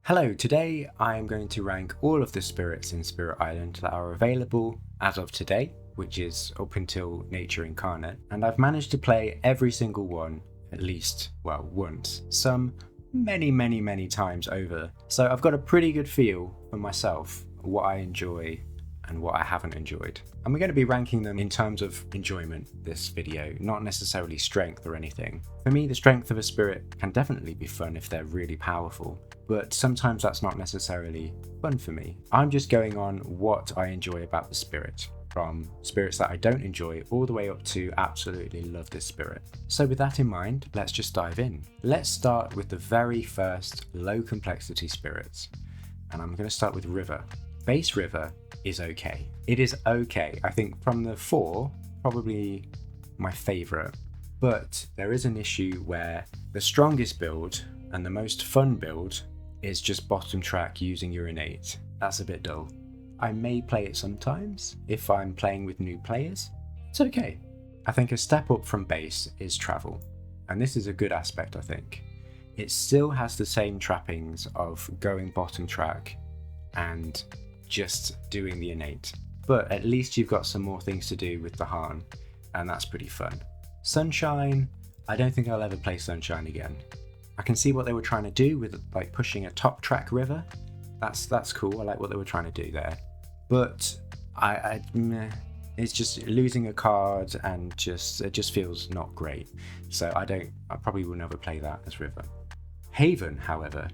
Hello, today I am going to rank all of the spirits in Spirit Island that are available as of today, which is up until Nature Incarnate, and I've managed to play every single one at least, well, once, some many times over. So I've got a pretty good feel for myself, what I enjoy and what I haven't enjoyed. And we're going to be ranking them in terms of enjoyment this video, not necessarily strength or anything. For me, the strength of a spirit can definitely be fun if they're really powerful, but sometimes that's not necessarily fun for me. I'm just going on what I enjoy about the spirit, from spirits that I don't enjoy all the way up to absolutely love this spirit. So with that in mind, let's just dive in. Let's start with the very first low complexity spirits, and I'm going to start with River. Base River is okay. It is okay. I think from the four, probably my favourite, but there is an issue where the strongest build and the most fun build is just bottom track using your innate. That's a bit dull. I may play it sometimes if I'm playing with new players. It's okay. I think a step up from base is travel, and this is a good aspect, I think. It still has the same trappings of going bottom track and just doing the innate, but at least you've got some more things to do with the Harn, and that's pretty fun. Sunshine, I don't think I'll ever play Sunshine again. I can see what they were trying to do with like pushing a top track river. That's cool. I like what they were trying to do there, but it's just losing a card and it just feels not great. So I probably will never play that as River. Haven, however,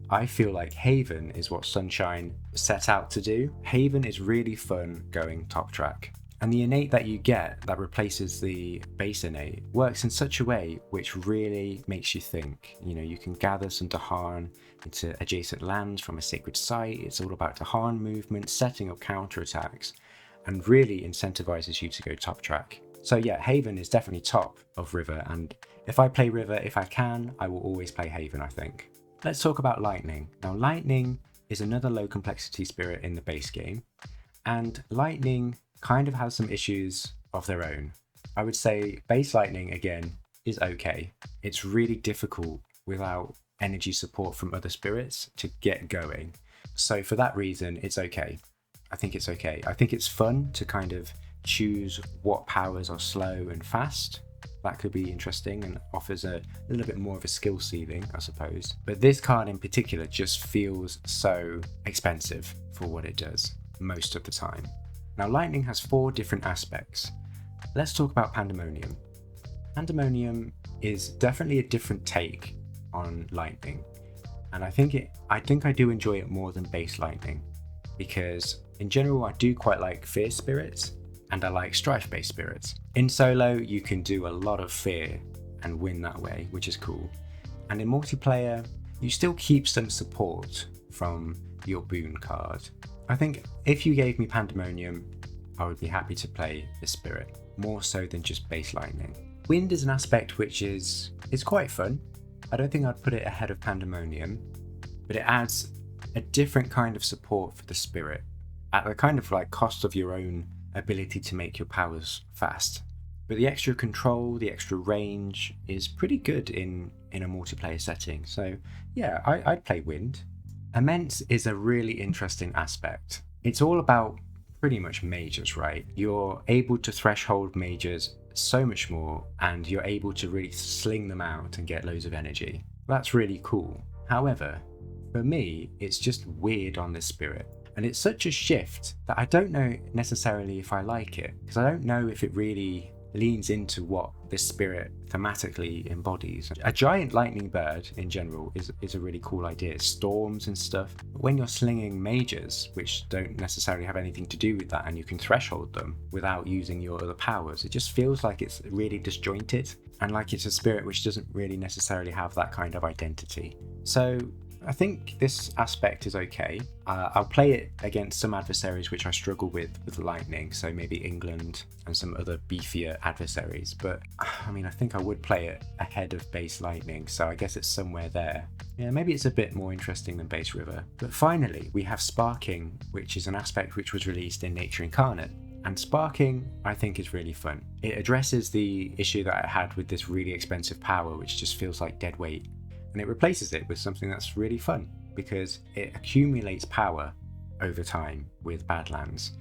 I feel like Haven is what Sunshine set out to do. Haven is really fun going top track. And the innate that you get that replaces the base innate works in such a way which really makes you think. You know, you can gather some Dahan into adjacent lands from a sacred site. It's all about Dahan movement, setting up counterattacks, and really incentivizes you to go top track. So yeah, Haven is definitely top of River, and if I play River, if I can, I will always play Haven, I think. Let's talk about Lightning. Now, Lightning is another low complexity spirit in the base game, and Lightning kind of has some issues of their own. I would say base Lightning, again, is okay. It's really difficult without energy support from other spirits to get going. So for that reason, it's okay. I think it's okay. I think it's fun to kind of choose what powers are slow and fast. That could be interesting and offers a little bit more of a skill ceiling, I suppose. But this card in particular just feels so expensive for what it does most of the time. Now, Lightning has 4 different aspects. Let's talk about Pandemonium. Pandemonium is definitely a different take on Lightning, and I think I do enjoy it more than base Lightning, because in general I do quite like fear spirits, and I like strife-based spirits. In solo, you can do a lot of fear and win that way, which is cool. And in multiplayer, you still keep some support from your boon card. I think if you gave me Pandemonium, I would be happy to play this spirit, more so than just base Lightning. Wind is an aspect which is quite fun. I don't think I'd put it ahead of Pandemonium, but it adds a different kind of support for the spirit at the kind of like cost of your own ability to make your powers fast. But the extra control, the extra range is pretty good in a multiplayer setting. So yeah, I'd play Wind. Immense is a really interesting aspect. It's all about pretty much mages, right? You're able to threshold mages so much more, and you're able to really sling them out and get loads of energy. That's really cool. However, for me, it's just weird on this spirit. And it's such a shift that I don't know necessarily if I like it, because I don't know if it really leans into what this spirit thematically embodies. A giant lightning bird in general is a really cool idea, storms and stuff. But when you're slinging mages, which don't necessarily have anything to do with that, and you can threshold them without using your other powers, it just feels like it's really disjointed, and like it's a spirit which doesn't really necessarily have that kind of identity. So I think this aspect is okay. I'll play it against some adversaries which I struggle with Lightning, so maybe England and some other beefier adversaries, but I mean, I think I would play it ahead of base Lightning, so I guess it's somewhere there. Yeah, maybe it's a bit more interesting than base River. But finally, we have Sparking, which is an aspect which was released in Nature Incarnate. And Sparking, I think, is really fun. It addresses the issue that I had with this really expensive power, which just feels like dead weight, and it replaces it with something that's really fun. because it accumulates power over time with Badlands.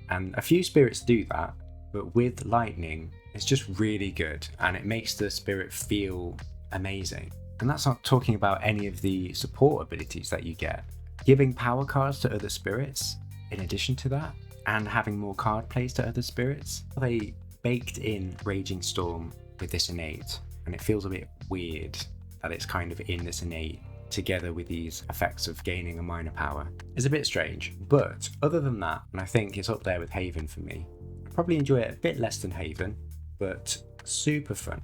And a few spirits do that, but with lightning, it's just really good and it makes the spirit feel amazing. And that's not talking about any of the support abilities that you get. Giving power cards to other spirits in addition to that, and having more card plays to other spirits. They baked in Raging Storm with this innate, and it feels a bit weird that it's kind of in this innate together with these effects of gaining a minor power. It's a bit strange, but other than that, and I think it's up there with Haven for me. I probably enjoy it a bit less than Haven, but super fun.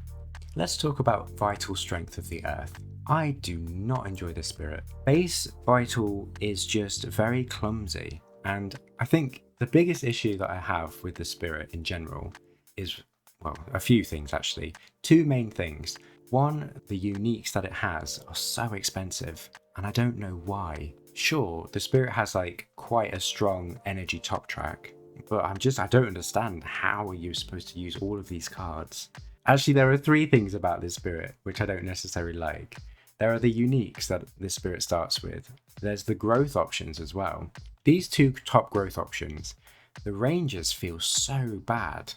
Let's talk about Vital Strength of the Earth. I do not enjoy this spirit. Base Vital is just very clumsy, and I think the biggest issue that I have with the spirit in general is, well, a few things actually. Two main things. One, the uniques that it has are so expensive, and I don't know why. Sure, the spirit has like quite a strong energy top track, but I don't understand how are you supposed to use all of these cards. Actually, there are three things about this spirit which I don't necessarily like. There are the uniques that this spirit starts with. There's the growth options as well. These two top growth options, the ranges feel so bad.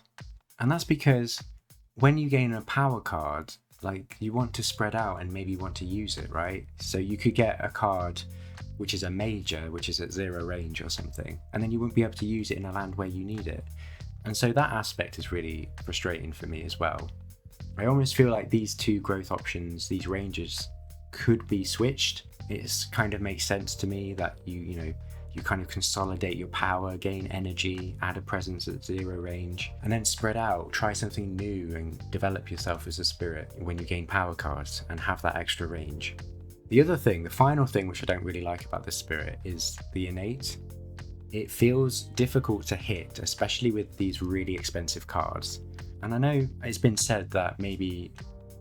And that's because when you gain a power card, like you want to spread out and maybe want to use it, right? So you could get a card which is a major, which is at 0 range or something, and then you wouldn't be able to use it in a land where you need it. And so that aspect is really frustrating for me as well. I almost feel like these two growth options, these ranges, could be switched. It kind of makes sense to me that you kind of consolidate your power, gain energy, add a presence at 0 range, and then spread out, try something new and develop yourself as a spirit when you gain power cards and have that extra range. The final thing which I don't really like about this spirit is the innate. It feels difficult to hit, especially with these really expensive cards. And I know it's been said that maybe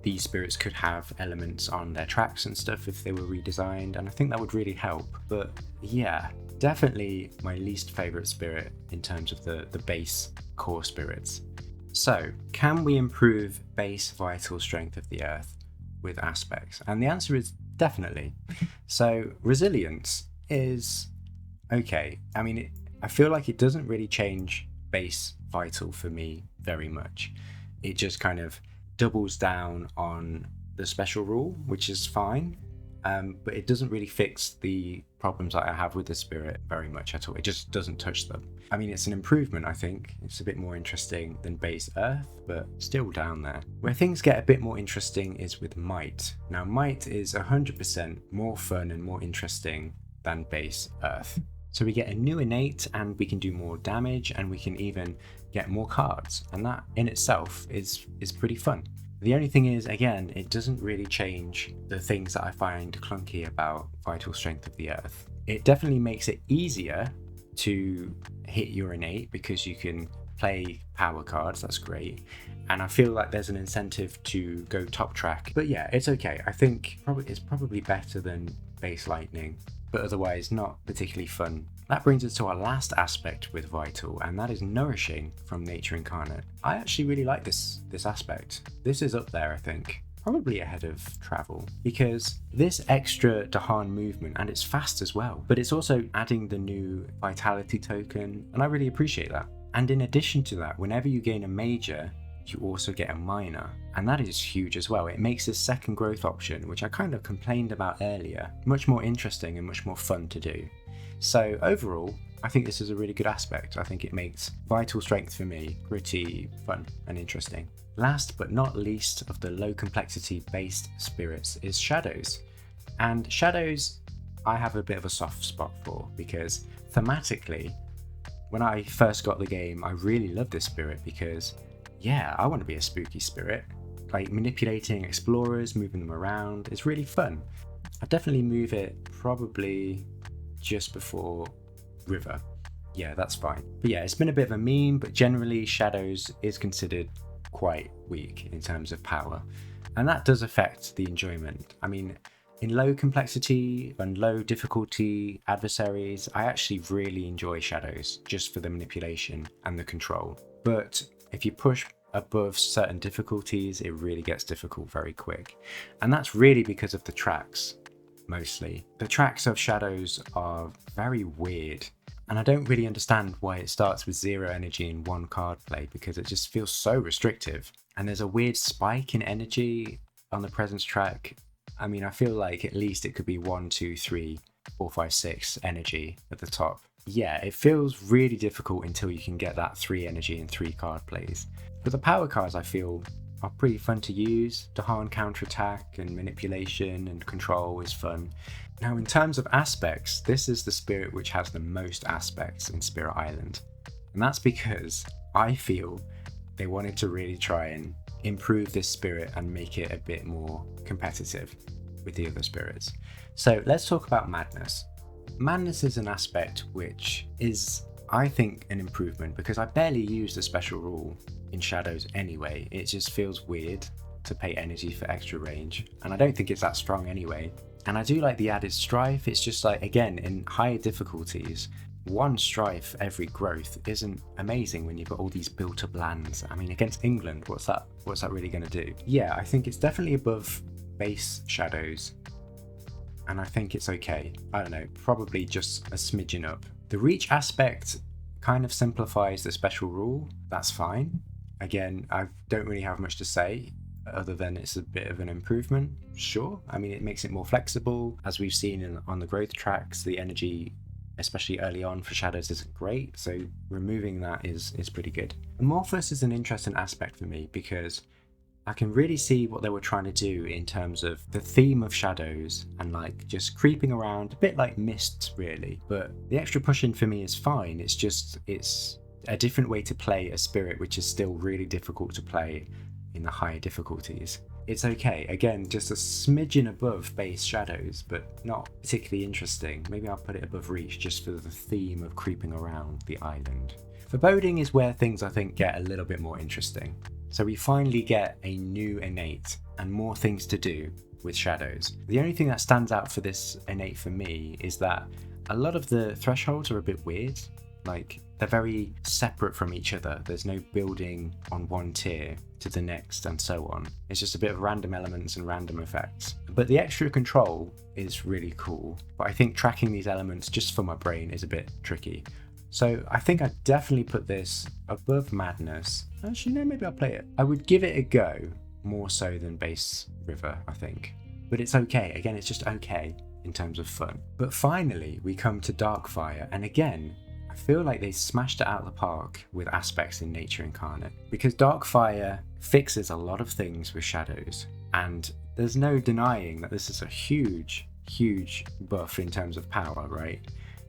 these spirits could have elements on their tracks and stuff if they were redesigned, and I think that would really help. But yeah, definitely my least favourite spirit in terms of the base core spirits. So, can we improve base vital strength of the Earth with aspects? And the answer is definitely. So, resilience is okay. I mean, I feel like it doesn't really change base vital for me very much. It just kind of doubles down on the special rule, which is fine, but it doesn't really fix the problems that I have with the spirit very much at all. It just doesn't touch them. I mean, it's an improvement, I think. It's a bit more interesting than base Earth, but still down there. Where things get a bit more interesting is with Might. Now, Might is 100% more fun and more interesting than base Earth. So we get a new innate and we can do more damage and we can even get more cards, and that in itself is pretty fun. The only thing is, again, it doesn't really change the things that I find clunky about Vital Strength of the Earth. It definitely makes it easier to hit your innate because you can play power cards, that's great. And I feel like there's an incentive to go top track. But yeah, it's okay. I think it's probably better than base lightning, but otherwise not particularly fun. That brings us to our last aspect with Vital, and that is Nourishing from Nature Incarnate. I actually really like this aspect. This is up there, I think. Probably ahead of Travel, because this extra Dahan movement, and it's fast as well, but it's also adding the new Vitality token, and I really appreciate that. And in addition to that, whenever you gain a major, you also get a minor, and that is huge as well. It makes this second growth option, which I kind of complained about earlier, much more interesting and much more fun to do. So overall, I think this is a really good aspect. I think it makes Vital Strength for me pretty fun and interesting. Last but not least of the low complexity based spirits is Shadows. And Shadows I have a bit of a soft spot for, because thematically, when I first got the game, I really loved this spirit because, yeah, I want to be a spooky spirit. Like manipulating explorers, moving them around, it's really fun. I'd definitely move it probably just before River. Yeah, that's fine. But yeah, it's been a bit of a meme, but generally Shadows is considered quite weak in terms of power. And that does affect the enjoyment. I mean, in low complexity and low difficulty adversaries, I actually really enjoy Shadows just for the manipulation and the control. But if you push above certain difficulties, it really gets difficult very quick. And that's really because of the tracks. mostly. The tracks of Shadows are very weird, and I don't really understand why it starts with 0 energy in 1 card play, because it just feels so restrictive. And there's a weird spike in energy on the presence track. I mean, I feel like at least it could be 1, 2, 3, 4, 5, 6 energy at the top. Yeah, it feels really difficult until you can get that 3 energy in 3 card plays. But the power cards I feel are pretty fun to use. Dahan counterattack and manipulation and control is fun. Now in terms of aspects, this is the spirit which has the most aspects in Spirit Island. And that's because I feel they wanted to really try and improve this spirit and make it a bit more competitive with the other spirits. So let's talk about Madness. Madness is an aspect which is, I think, an improvement, because I barely use the special rule in Shadows anyway. It just feels weird to pay energy for extra range, and I don't think it's that strong anyway. And I do like the added strife. It's just like, again, in higher difficulties, 1 strife every growth isn't amazing when you've got all these built up lands. I mean, against England, what's that really going to do? Yeah, I think it's definitely above base Shadows, and I think it's okay. I don't know, probably just a smidgen up. The reach aspect kind of simplifies the special rule. That's fine. Again, I don't really have much to say other than it's a bit of an improvement. Sure, I mean, it makes it more flexible. As we've seen on the growth tracks, the energy, especially early on for Shadows, isn't great, so removing that is pretty good. Amorphous is an interesting aspect for me because I can really see what they were trying to do in terms of the theme of Shadows and like just creeping around, a bit like Mists really. But the extra pushing for me is fine. It's a different way to play a spirit which is still really difficult to play in the higher difficulties. It's okay. Again, just a smidgen above base Shadows, but not particularly interesting. Maybe I'll put it above Reach just for the theme of creeping around the island. Foreboding is where things I think get a little bit more interesting. So we finally get a new innate and more things to do with Shadows. The only thing that stands out for this innate for me is that a lot of the thresholds are a bit weird. Like, they're very separate from each other. There's no building on one tier to the next and so on. It's just a bit of random elements and random effects. But the extra control is really cool. But I think tracking these elements just for my brain is a bit tricky. So I think I'd definitely put this above Madness. Actually, no, maybe I'll play it. I would give it a go, more so than Base River, I think. But it's okay. Again, it's just okay in terms of fun. But finally, we come to Darkfire, and again, I feel like they smashed it out of the park with aspects in Nature Incarnate, because Darkfire fixes a lot of things with Shadows, and there's no denying that this is a huge buff in terms of power, right?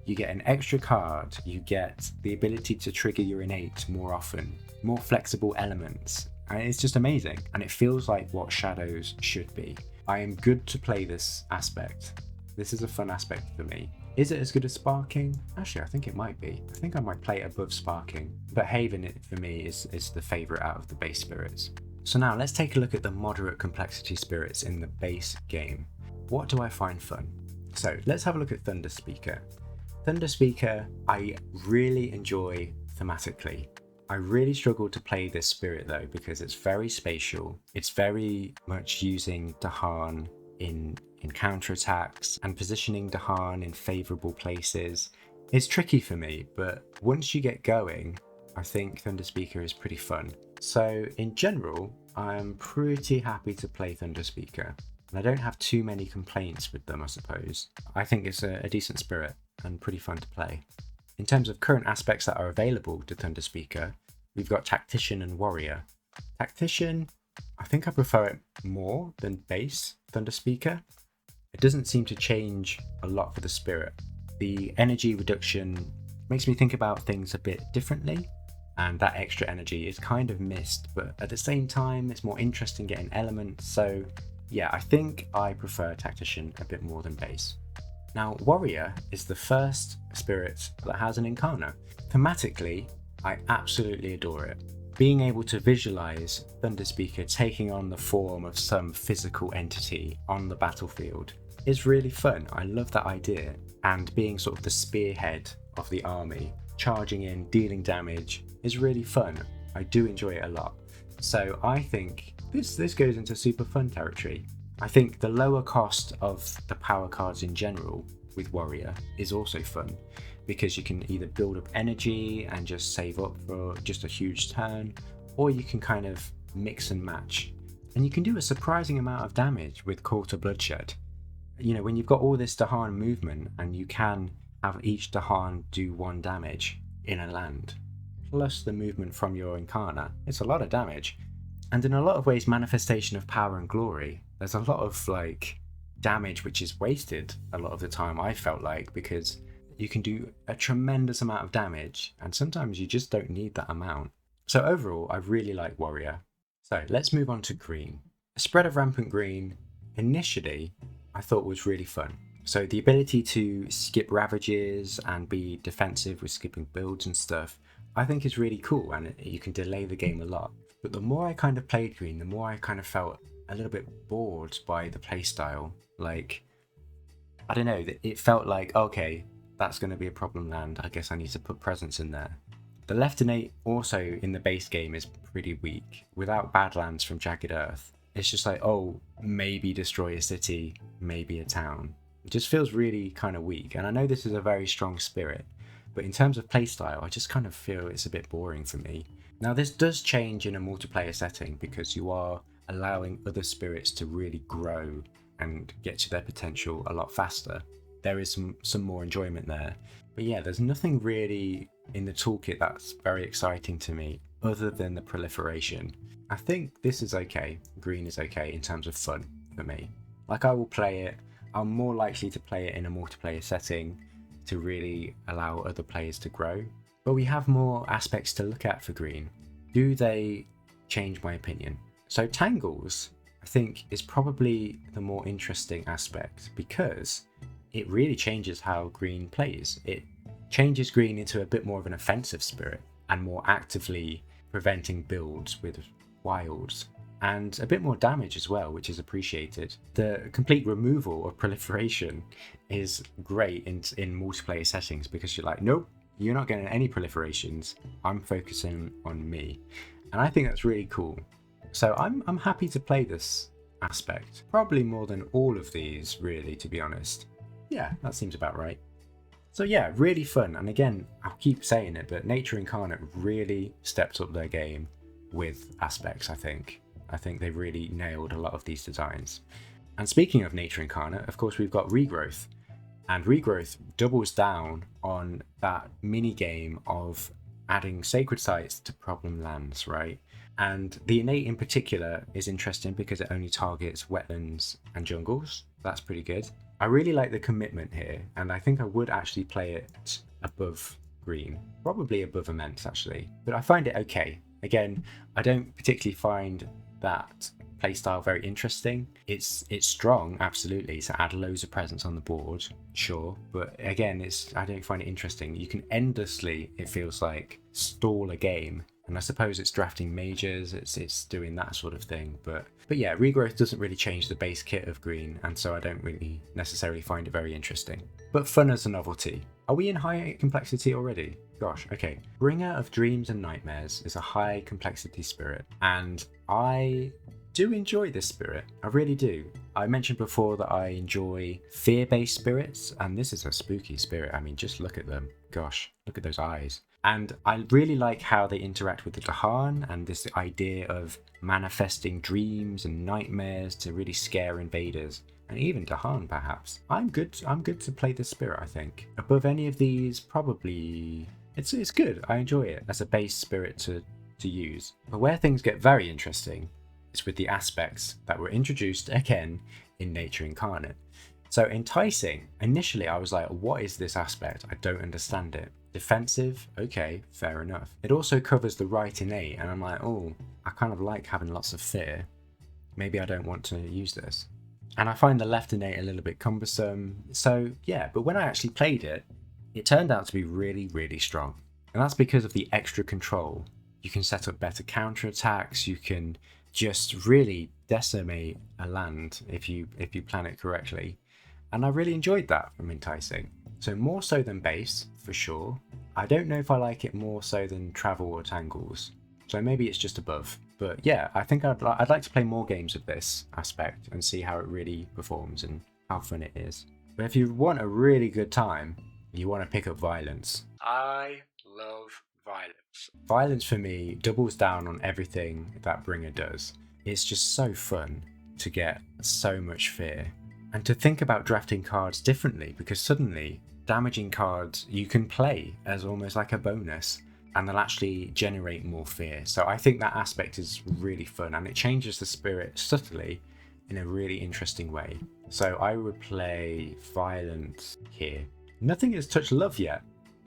You get an extra card, you get the ability to trigger your innate more often, more flexible elements, and it's just amazing, and it feels like what Shadows should be. I am good to play this aspect. This is a fun aspect for me. Is it as good as Sparking? Actually, I think it might be. I think I might play it above Sparking, but Haven for me is the favourite out of the base spirits. So now let's take a look at the moderate complexity spirits in the base game. What do I find fun? So let's have a look at Thunderspeaker. Thunderspeaker, I really enjoy thematically. I really struggle to play this spirit though, because it's very spatial. It's very much using Dahan in counterattacks and positioning Dahan in favourable places. It's tricky for me, but once you get going, I think Thunderspeaker is pretty fun. So in general, I'm pretty happy to play Thunderspeaker. And I don't have too many complaints with them, I suppose. I think it's a decent spirit and pretty fun to play. In terms of current aspects that are available to Thunderspeaker, we've got Tactician and Warrior. Tactician, I think I prefer it more than base Thunderspeaker. It doesn't seem to change a lot for the spirit. The energy reduction makes me think about things a bit differently, and that extra energy is kind of missed, but at the same time it's more interesting getting elements, so yeah, I think I prefer Tactician a bit more than base. Now, Warrior is the first spirit that has an Incarnate. Thematically, I absolutely adore it. Being able to visualize Thunderspeaker taking on the form of some physical entity on the battlefield is really fun. I love that idea. And being sort of the spearhead of the army, charging in, dealing damage, is really fun. I do enjoy it a lot. So I think this goes into super fun territory. I think the lower cost of the power cards in general with Warrior is also fun, because you can either build up energy and just save up for just a huge turn, or you can kind of mix and match. And you can do a surprising amount of damage with Call to Bloodshed. You know, when you've got all this Dahan movement and you can have each Dahan do 1 damage in a land, plus the movement from your Incarnate, it's a lot of damage. And in a lot of ways, Manifestation of Power and Glory, there's a lot of like damage which is wasted a lot of the time, I felt like, because you can do a tremendous amount of damage and sometimes you just don't need that amount. So overall, I really like Warrior. So let's move on to green. A spread of Rampant green, initially, I thought was really fun. So the ability to skip Ravages and be defensive with skipping builds and stuff, I think is really cool, and you can delay the game a lot. But the more I kind of played green, the more I kind of felt a little bit bored by the playstyle. Like, I don't know, it felt like, okay, that's going to be a problem land, I guess I need to put presence in there. The left innate also in the base game is pretty weak. Without Badlands from Jagged Earth, it's just like, oh, maybe destroy a city, maybe a town. It just feels really kind of weak, and I know this is a very strong spirit, but in terms of playstyle, I just kind of feel it's a bit boring for me. Now this does change in a multiplayer setting, because you are allowing other spirits to really grow and get to their potential a lot faster. There is some more enjoyment there. But yeah, there's nothing really in the toolkit that's very exciting to me other than the proliferation. I think this is okay, green is okay in terms of fun for me. Like, I will play it, I'm more likely to play it in a multiplayer setting to really allow other players to grow. But we have more aspects to look at for green. Do they change my opinion? So Tangles, I think, is probably the more interesting aspect, because it really changes how green plays. It changes green into a bit more of an offensive spirit and more actively preventing builds with wilds, and a bit more damage as well, which is appreciated. The complete removal of proliferation is great in multiplayer settings, because you're like, nope, you're not getting any proliferations, I'm focusing on me. And I think that's really cool. So I'm happy to play this aspect, probably more than all of these, really, to be honest. Yeah, that seems about right. So yeah, really fun. And again, I'll keep saying it, but Nature Incarnate really stepped up their game with aspects, I think. I think they really nailed a lot of these designs. And speaking of Nature Incarnate, of course, we've got Regrowth. And Regrowth doubles down on that mini game of adding sacred sites to problem lands, right? And the innate in particular is interesting because it only targets wetlands and jungles. That's pretty good. I really like the commitment here, and I think I would actually play it above green, probably above Immense actually, but I find it okay. Again, I don't particularly find that playstyle very interesting. It's strong, absolutely, to add loads of presence on the board, sure, but again, I don't find it interesting. You can endlessly, it feels like, stall a game, and I suppose it's drafting mages, it's doing that sort of thing, but yeah, Regrowth doesn't really change the base kit of green, and so I don't really necessarily find it very interesting. But fun as a novelty. Are we in high complexity already? Gosh, okay. Bringer of Dreams and Nightmares is a high complexity spirit, and I do enjoy this spirit. I really do. I mentioned before that I enjoy fear-based spirits, and this is a spooky spirit. I mean, just look at them. Gosh, look at those eyes. And I really like how they interact with the Dahan, and this idea of manifesting dreams and nightmares to really scare invaders, and even Dahan perhaps. I'm good to play this spirit, I think. Above any of these, probably it's good. I enjoy it as a base spirit to use. But where things get very interesting is with the aspects that were introduced again in Nature Incarnate. So Enticing, initially I was like, what is this aspect? I don't understand it. Defensive, okay, fair enough. It also covers the right innate, and I'm like, oh, I kind of like having lots of fear. Maybe I don't want to use this. And I find the left innate a little bit cumbersome. So yeah, but when I actually played it, it turned out to be really, really strong. And that's because of the extra control. You can set up better counterattacks, you can just really decimate a land if you plan it correctly. And I really enjoyed that from Enticing. So more so than base, for sure. I don't know if I like it more so than Travel or Tangles, So maybe it's just above. But yeah, I think I'd like to play more games of this aspect and see how it really performs and how fun it is. But if you want a really good time, you want to pick up Violence. I love Violence. Violence for me doubles down on everything that Bringer does. It's just so fun to get so much fear and to think about drafting cards differently, because suddenly damaging cards you can play as almost like a bonus and they'll actually generate more fear. So I think that aspect is really fun and it changes the spirit subtly in a really interesting way. So I would play Violence here. Nothing has touched Love yet.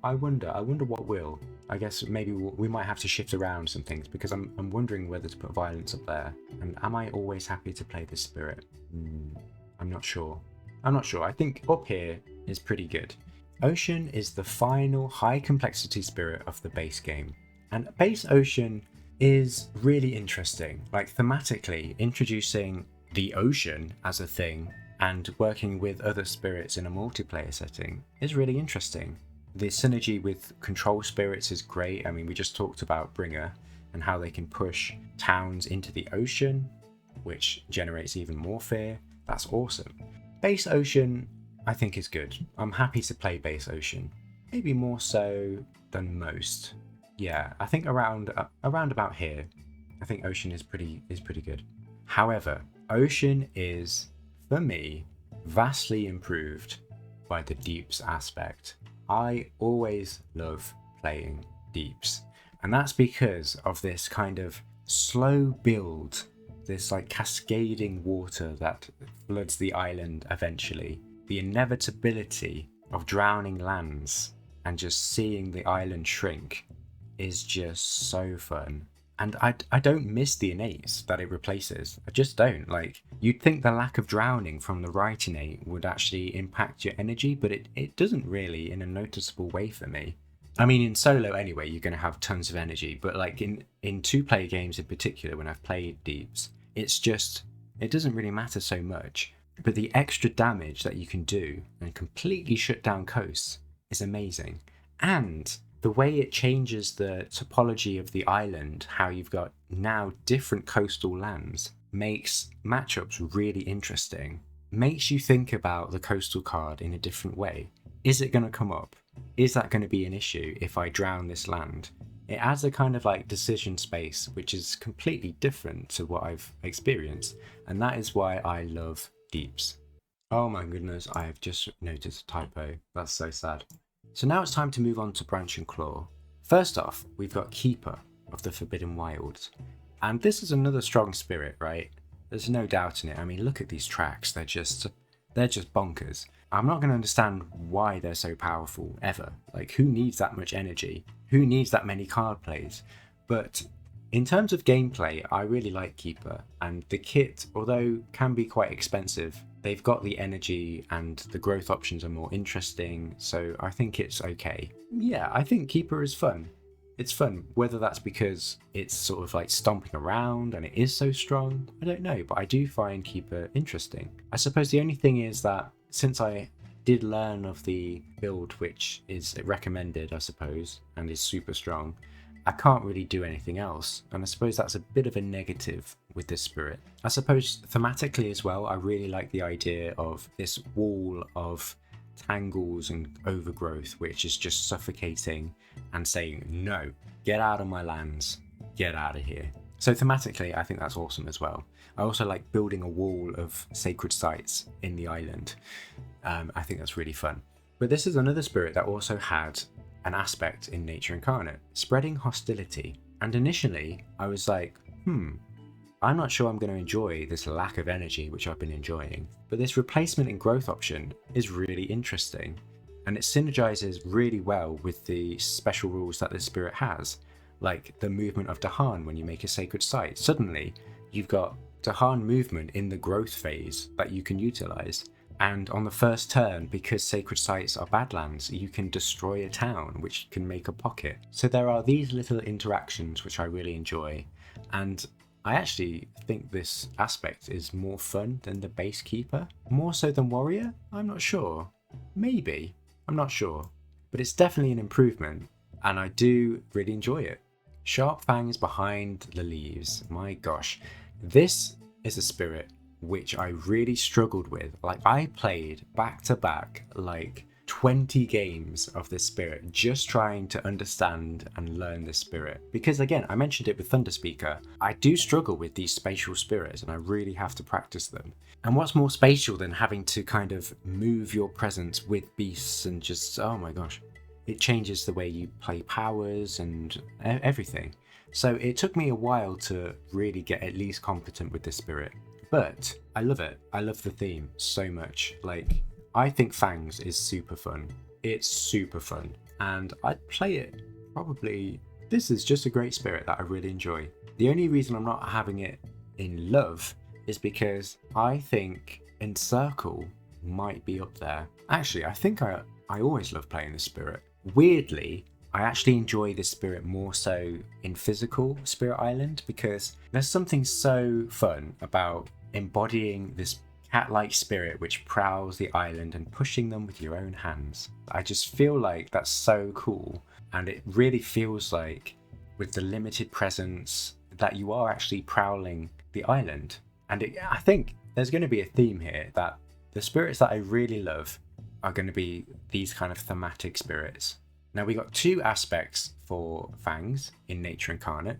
I wonder what will. I guess maybe we might have to shift around some things, because I'm wondering whether to put Violence up there. And am I always happy to play this spirit? I'm not sure. I think up here is pretty good. Ocean is the final high complexity spirit of the base game. And base Ocean is really interesting. Like thematically, introducing the ocean as a thing and working with other spirits in a multiplayer setting is really interesting. The synergy with control spirits is great. I mean, we just talked about Bringer and how they can push towns into the ocean, which generates even more fear. That's awesome. Base Ocean, I think, is good. I'm happy to play base Ocean. Maybe more so than most. Yeah, I think around about here, I think Ocean is pretty good. However, Ocean is, for me, vastly improved by the Deeps aspect. I always love playing Deeps, and that's because of this kind of slow build, this like cascading water that floods the island eventually, the inevitability of drowning lands and just seeing the island shrink is just so fun. And I don't miss the innates that it replaces. I just don't. Like, you'd think the lack of drowning from the right innate would actually impact your energy, but it doesn't really in a noticeable way for me. I mean, in solo anyway, you're going to have tons of energy, but like in two-player games in particular, when I've played Deeps, it's just, it doesn't really matter so much. But the extra damage that you can do and completely shut down coasts is amazing. And the way it changes the topology of the island, how you've got now different coastal lands, makes matchups really interesting. Makes you think about the coastal card in a different way. Is it going to come up? Is that going to be an issue if I drown this land? It adds a kind of like decision space, which is completely different to what I've experienced. And that is why I love Deeps. Oh my goodness, I have just noticed a typo. That's so sad. So now it's time to move on to Branch and Claw. First off, we've got Keeper of the Forbidden Wilds. And this is another strong spirit, right? There's no doubt in it. I mean, look at these tracks. They're just bonkers. I'm not going to understand why they're so powerful, ever. Like, who needs that much energy? Who needs that many card plays? But in terms of gameplay, I really like Keeper. And the kit, although can be quite expensive, they've got the energy and the growth options are more interesting, so I think it's okay. Yeah, I think Keeper is fun. It's fun, whether that's because it's sort of like stomping around and it is so strong, I don't know, but I do find Keeper interesting. I suppose the only thing is that since I did learn of the build which is recommended, I suppose, and is super strong, I can't really do anything else, and I suppose that's a bit of a negative with this spirit. I suppose thematically as well, I really like the idea of this wall of tangles and overgrowth which is just suffocating and saying, no, get out of my lands, get out of here. So thematically, I think that's awesome as well. I also like building a wall of sacred sites in the island. I think that's really fun. But this is another spirit that also had an aspect in Nature Incarnate, spreading hostility. And initially, I was like, I'm not sure I'm going to enjoy this lack of energy which I've been enjoying, but this replacement and growth option is really interesting, and it synergizes really well with the special rules that this spirit has, like the movement of Dahan when you make a sacred site. Suddenly, you've got Dahan movement in the growth phase that you can utilize. And on the first turn, because sacred sites are badlands, you can destroy a town, which can make a pocket. So there are these little interactions which I really enjoy. And I actually think this aspect is more fun than the base Keeper. More so than Warrior? I'm not sure. Maybe. I'm not sure. But it's definitely an improvement, and I do really enjoy it. Sharp Fangs behind the leaves. My gosh. This is a spirit which I really struggled with. Like, I played back to back like 20 games of this spirit just trying to understand and learn this spirit, because again, I mentioned it with Thunderspeaker, I do struggle with these spatial spirits and I really have to practice them. And what's more spatial than having to kind of move your presence with beasts and just, oh my gosh, it changes the way you play powers and everything. So it took me a while to really get at least competent with this spirit, but I love it. I love the theme so much. Like, I think Fangs is super fun. It's super fun, and I'd play it probably. This is just a great spirit that I really enjoy. The only reason I'm not having it in love is because I think Encircle might be up there. Actually, I think I always love playing this spirit. Weirdly, I actually enjoy this spirit more so in physical Spirit Island, because there's something so fun about embodying this cat-like spirit which prowls the island and pushing them with your own hands. I just feel like that's so cool, and it really feels like, with the limited presence, that you are actually prowling the island. And I think there's going to be a theme here, that the spirits that I really love are going to be these kind of thematic spirits. Now, we got two aspects for Fangs in Nature Incarnate: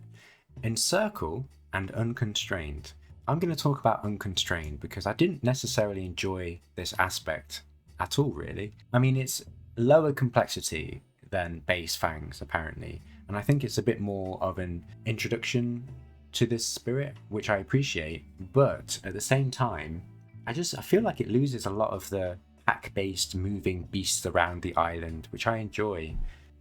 Encircle and Unconstrained. I'm going to talk about Unconstrained because I didn't necessarily enjoy this aspect at all, really. I mean, it's lower complexity than base Fangs, apparently, and I think it's a bit more of an introduction to this spirit, which I appreciate, but at the same time, I feel like it loses a lot of the pack-based moving beasts around the island, which I enjoy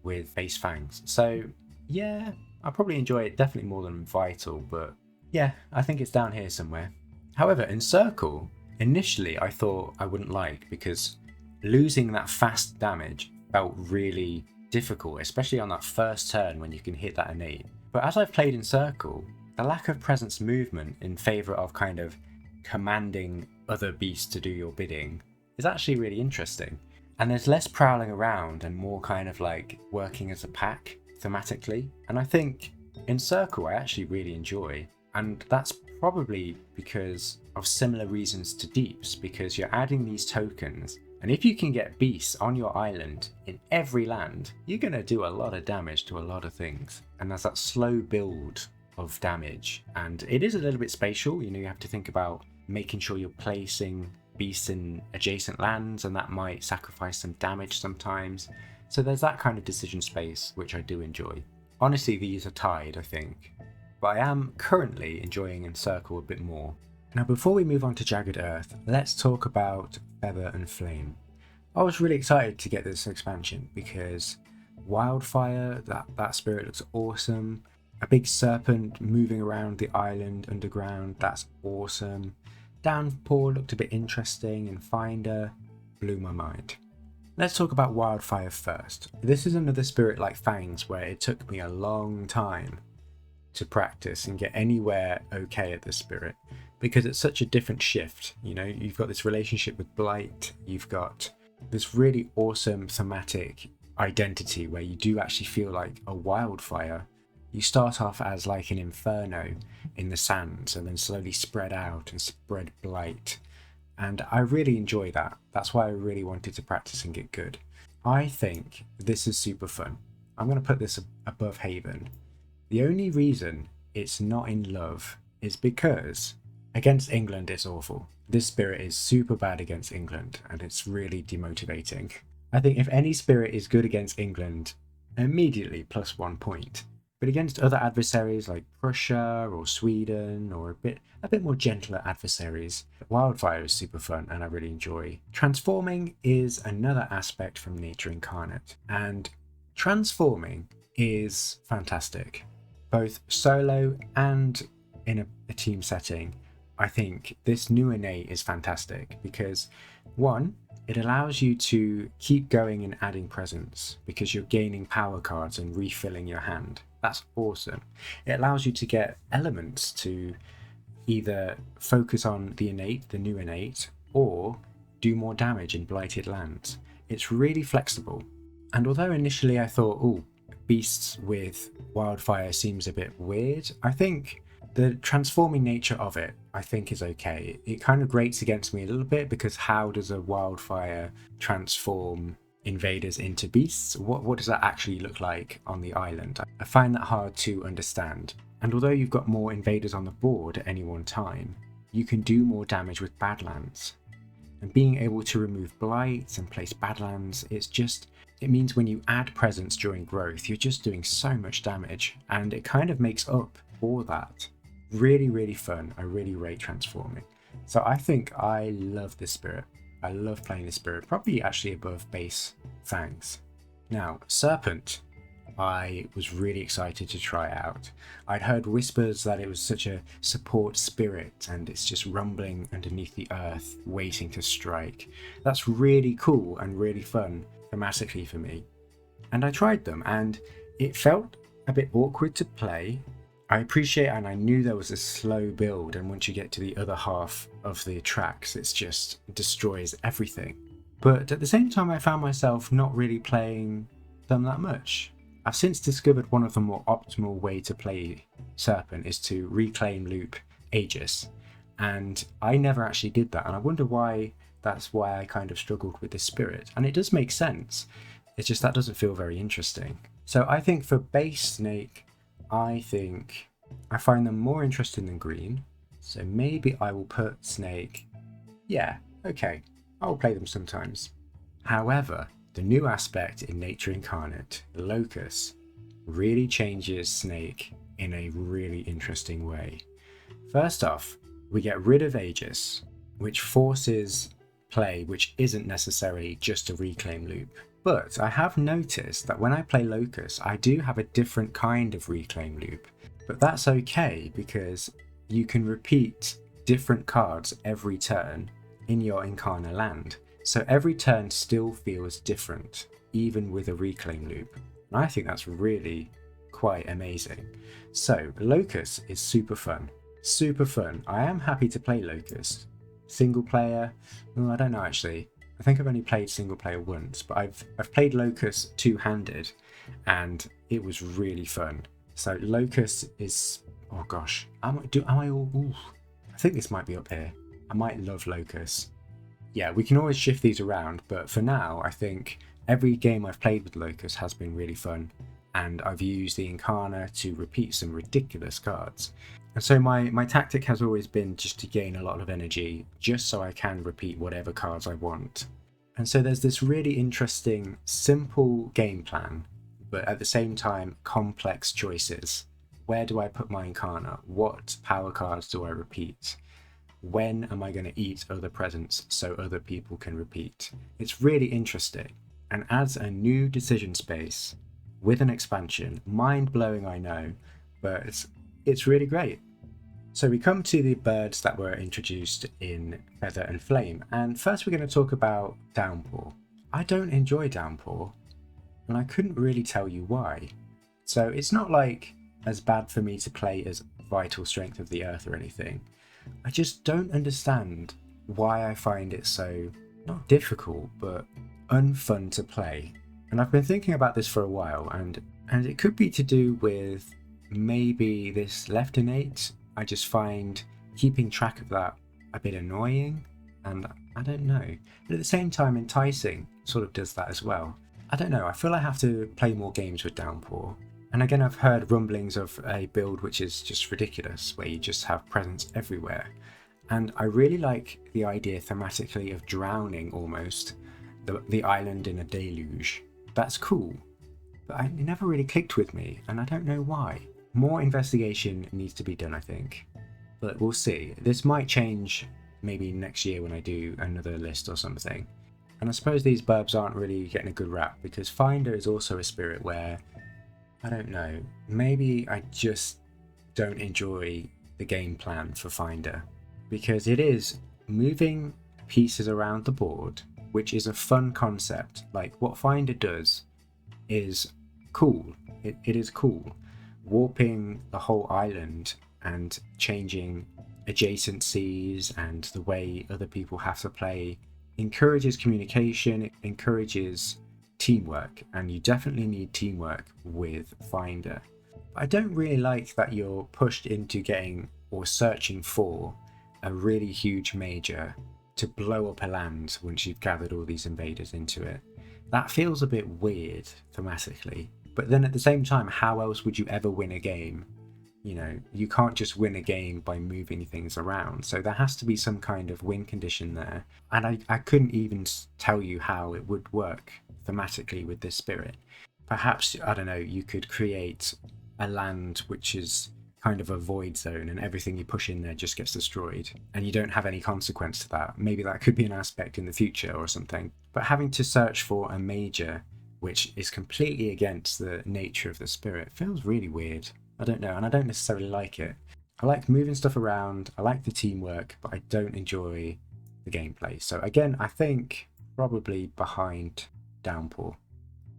with base Fangs. So yeah, I probably enjoy it definitely more than Vital, but yeah, I think it's down here somewhere. However, Encircle, initially I thought I wouldn't like, because losing that fast damage felt really difficult, especially on that first turn when you can hit that innate. But as I've played Encircle, the lack of presence movement in favour of kind of commanding other beasts to do your bidding is actually really interesting. And there's less prowling around and more kind of like working as a pack thematically. And I think Encircle I actually really enjoy. And that's probably because of similar reasons to Deeps, because you're adding these tokens, and if you can get beasts on your island in every land, you're going to do a lot of damage to a lot of things. And there's that slow build of damage, and it is a little bit spatial. You know, you have to think about making sure you're placing beasts in adjacent lands, and that might sacrifice some damage sometimes. So there's that kind of decision space, which I do enjoy. Honestly, these are tied, I think, but I am currently enjoying Encircle a bit more. Now, before we move on to Jagged Earth, let's talk about Feather and Flame. I was really excited to get this expansion because Wildfire, that spirit looks awesome. A big serpent moving around the island underground, that's awesome. Downpour looked a bit interesting, and Finder blew my mind. Let's talk about Wildfire first. This is another spirit like Fangs where it took me a long time to practice and get anywhere okay at this spirit, because it's such a different shift. You know, you've got this relationship with Blight, you've got this really awesome thematic identity where you do actually feel like a Wildfire. You start off as like an inferno in the sands and then slowly spread out and spread Blight. And I really enjoy that. That's why I really wanted to practice and get good. I think this is super fun. I'm going to put this above Haven. The only reason it's not in love is because against England it's awful. This spirit is super bad against England and it's really demotivating. I think if any spirit is good against England, immediately +1 point. But against other adversaries like Prussia or Sweden or a bit more gentler adversaries, Wildfire is super fun and I really enjoy. Transforming is another aspect from Nature Incarnate, and transforming is fantastic. Both solo and in a team setting, I think this new innate is fantastic because, one, it allows you to keep going and adding presence because you're gaining power cards and refilling your hand. That's awesome. It allows you to get elements to either focus on the innate, the new innate, or do more damage in blighted lands. It's really flexible. And although initially I thought, oh, beasts with Wildfire seems a bit weird. I think the transforming nature of it, I think, is okay. It kind of grates against me a little bit, because how does a Wildfire transform invaders into beasts? What does that actually look like on the island? I find that hard to understand. And although you've got more invaders on the board at any one time, you can do more damage with Badlands. And being able to remove blights and place Badlands, it means when you add presence during growth, you're just doing so much damage, and it kind of makes up for that. Really, really fun. I really rate transforming. So I think I love this spirit. I love playing this spirit, probably actually above base Fangs. Now, Serpent, I was really excited to try out. I'd heard whispers that it was such a support spirit and it's just rumbling underneath the earth, waiting to strike. That's really cool and really fun thematically for me. And I tried them and it felt a bit awkward to play. I appreciate, and I knew there was a slow build, and once you get to the other half of the tracks, it just destroys everything. But at the same time, I found myself not really playing them that much. I've since discovered one of the more optimal way to play Serpent is to reclaim loop Aegis, and I never actually did that, and I wonder why. That's why I kind of struggled with this spirit, and it does make sense. It's just that doesn't feel very interesting. So I think for base Snake, I think I find them more interesting than green, so maybe I will put Snake. Yeah, okay, I'll play them sometimes. However, the new aspect in Nature Incarnate, the Locus, really changes Snake in a really interesting way. First off, we get rid of Aegis, which forces play which isn't necessarily just a reclaim loop. But I have noticed that when I play Locus, I do have a different kind of reclaim loop. But that's okay, because you can repeat different cards every turn in your Incarnate land. So every turn still feels different, even with a reclaim loop. And I think that's really quite amazing. So Locus is super fun. Super fun. I am happy to play Locus. Single player, well, I don't know actually. I think I've only played single player once, but I've played Locus two-handed and it was really fun. So Locus is, oh gosh, am I all, ooh, I think this might be up here. I might love Locus. Yeah, we can always shift these around, but for now, I think every game I've played with Locus has been really fun, and I've used the Incarnate to repeat some ridiculous cards. And so my tactic has always been just to gain a lot of energy, just so I can repeat whatever cards I want. And so there's this really interesting, simple game plan, but at the same time, complex choices. Where do I put my Incarnate? What power cards do I repeat? When am I going to eat other presents so other people can repeat? It's really interesting and adds a new decision space with an expansion. Mind-blowing, I know, but it's really great. So we come to the birds that were introduced in Feather and Flame, and first we're going to talk about Downpour. I don't enjoy Downpour, and I couldn't really tell you why. So it's not like as bad for me to play as Vital Strength of the Earth or anything. I just don't understand why I find it so, not difficult, but unfun to play. And I've been thinking about this for a while, and it could be to do with maybe this left innate. I just find keeping track of that a bit annoying, and I don't know. But at the same time, enticing sort of does that as well. I don't know, I feel I have to play more games with Downpour. And again, I've heard rumblings of a build which is just ridiculous, where you just have presence everywhere. And I really like the idea thematically of drowning almost the island in a deluge. That's cool, but it never really clicked with me, and I don't know why. More investigation needs to be done, I think, but we'll see. This might change maybe next year when I do another list or something. And I suppose these burbs aren't really getting a good rap, because Finder is also a spirit where, I don't know, maybe I just don't enjoy the game plan for Finder, because it is moving pieces around the board, which is a fun concept. Like what Finder does is cool. It is cool. Warping the whole island and changing adjacencies and the way other people have to play encourages communication, it encourages teamwork, and you definitely need teamwork with Finder. I don't really like that you're pushed into getting or searching for a really huge major to blow up a land once you've gathered all these invaders into it. That feels a bit weird thematically, but then at the same time, how else would you ever win a game? You know, you can't just win a game by moving things around, so there has to be some kind of win condition there, and I couldn't even tell you how it would work thematically with this spirit. Perhaps, I don't know, you could create a land which is kind of a void zone and everything you push in there just gets destroyed and you don't have any consequence to that. Maybe that could be an aspect in the future or something. But having to search for a major which is completely against the nature of the spirit feels really weird. I don't know, and I don't necessarily like it. I like moving stuff around, I like the teamwork, but I don't enjoy the gameplay. So again, I think probably behind Downpour.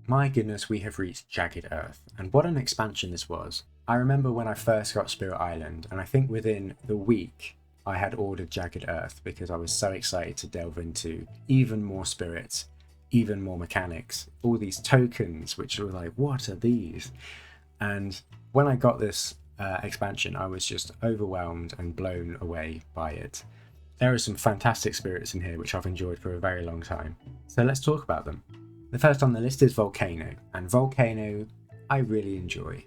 My goodness, we have reached Jagged Earth, and what an expansion this was. I remember when I first got Spirit Island, and I think within the week I had ordered Jagged Earth because I was so excited to delve into even more spirits, even more mechanics, all these tokens which were like, what are these? And when I got this expansion, I was just overwhelmed and blown away by it. There are some fantastic spirits in here which I've enjoyed for a very long time, so let's talk about them. The first on the list is Volcano, and Volcano I really enjoy.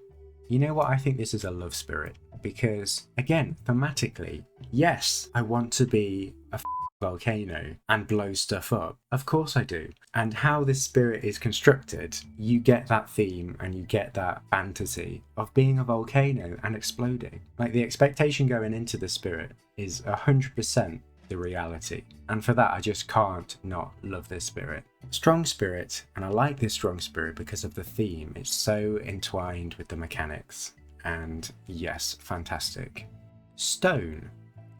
You know what, I think this is a love spirit, because again, thematically, yes, I want to be a volcano and blow stuff up. Of course I do. And how this spirit is constructed, you get that theme and you get that fantasy of being a volcano and exploding. Like, the expectation going into the spirit is 100% the reality, and for that I just can't not love this spirit. Strong spirit, and I like this strong spirit because of the theme. It's so entwined with the mechanics, and yes, fantastic. Stone.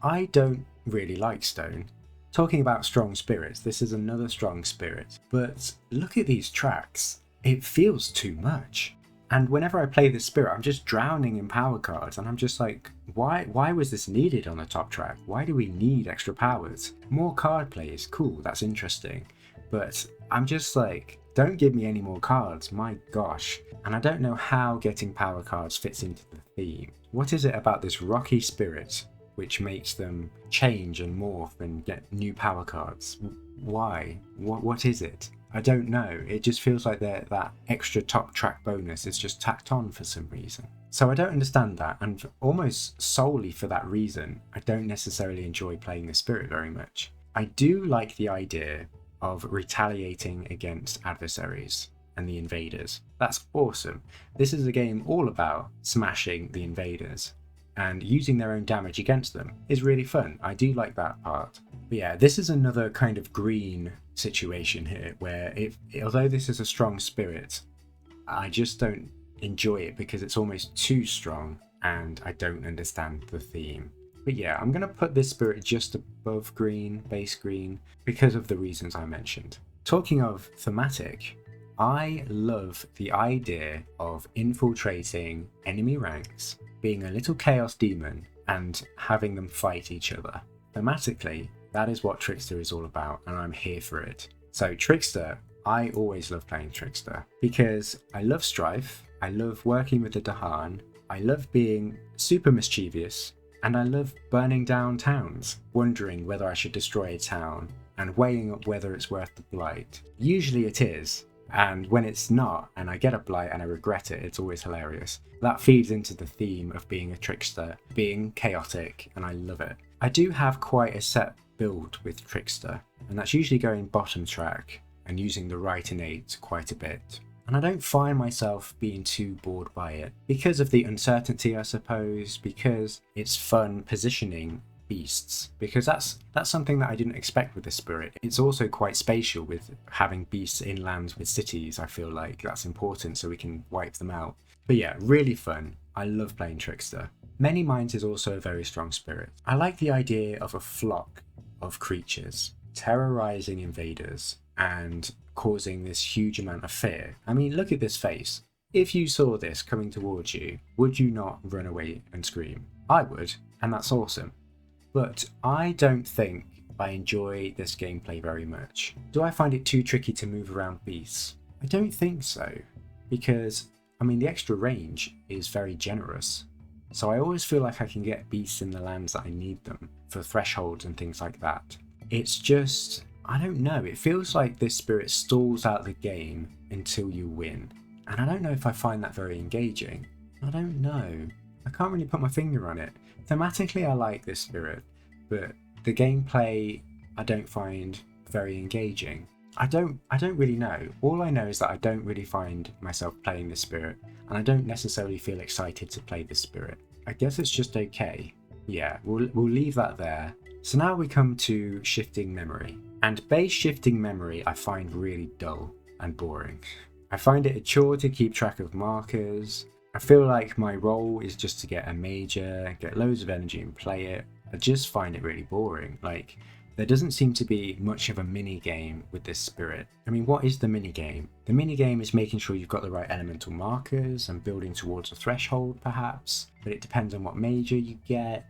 I don't really like stone. Talking about strong spirits, this is another strong spirit, but look at these tracks. It feels too much. And whenever I play this spirit, I'm just drowning in power cards, and I'm just like, why was this needed on the top track? Why do we need extra powers? More card plays, cool, that's interesting. But I'm just like, don't give me any more cards, my gosh. And I don't know how getting power cards fits into the theme. What is it about this rocky spirit which makes them change and morph and get new power cards? Why? What is it? I don't know. It just feels like that extra top track bonus is just tacked on for some reason. So I don't understand that, and almost solely for that reason, I don't necessarily enjoy playing the spirit very much. I do like the idea of retaliating against adversaries and the invaders. That's awesome. This is a game all about smashing the invaders, and using their own damage against them is really fun. I do like that part. But yeah, this is another kind of green situation here where although this is a strong spirit, I just don't enjoy it because it's almost too strong and I don't understand the theme. But yeah, I'm going to put this spirit just above green, base green, because of the reasons I mentioned. Talking of thematic, I love the idea of infiltrating enemy ranks, being a little chaos demon and having them fight each other. Thematically, that is what Trickster is all about, and I'm here for it. So Trickster, I always love playing Trickster because I love strife, I love working with the Dahan, I love being super mischievous, and I love burning down towns, wondering whether I should destroy a town and weighing up whether it's worth the blight. Usually it is, and when it's not and I get a blight and I regret it, it's always hilarious. That feeds into the theme of being a Trickster, being chaotic, and I love it. I do have quite a set build with Trickster, and that's usually going bottom track and using the right innate quite a bit. And I don't find myself being too bored by it because of the uncertainty, I suppose, because it's fun positioning beasts, because that's something that I didn't expect with this spirit. It's also quite spatial with having beasts in lands with cities. I feel like that's important so we can wipe them out. But yeah, really fun. I love playing Trickster. Many Minds is also a very strong spirit. I like the idea of a flock of creatures terrorizing invaders and causing this huge amount of fear. I mean, look at this face. If you saw this coming towards you, would you not run away and scream? I would, and that's awesome. But I don't think I enjoy this gameplay very much. Do I find it too tricky to move around beasts? I don't think so, because, I mean, the extra range is very generous. So I always feel like I can get beasts in the lands that I need them, for thresholds and things like that. It's just, I don't know, it feels like this spirit stalls out the game until you win. And I don't know if I find that very engaging. I don't know. I can't really put my finger on it. Thematically, I like this spirit, but the gameplay I don't find very engaging. I don't really know. All I know is that I don't really find myself playing this spirit, and I don't necessarily feel excited to play this spirit. I guess it's just okay. Yeah, we'll leave that there. So now we come to shifting memory. And base shifting memory I find really dull and boring. I find it a chore to keep track of markers. I feel like my role is just to get a major, get loads of energy and play it. I just find it really boring. Like, there doesn't seem to be much of a mini game with this spirit. I mean, what is the mini game? The mini game is making sure you've got the right elemental markers and building towards a threshold perhaps, but it depends on what major you get.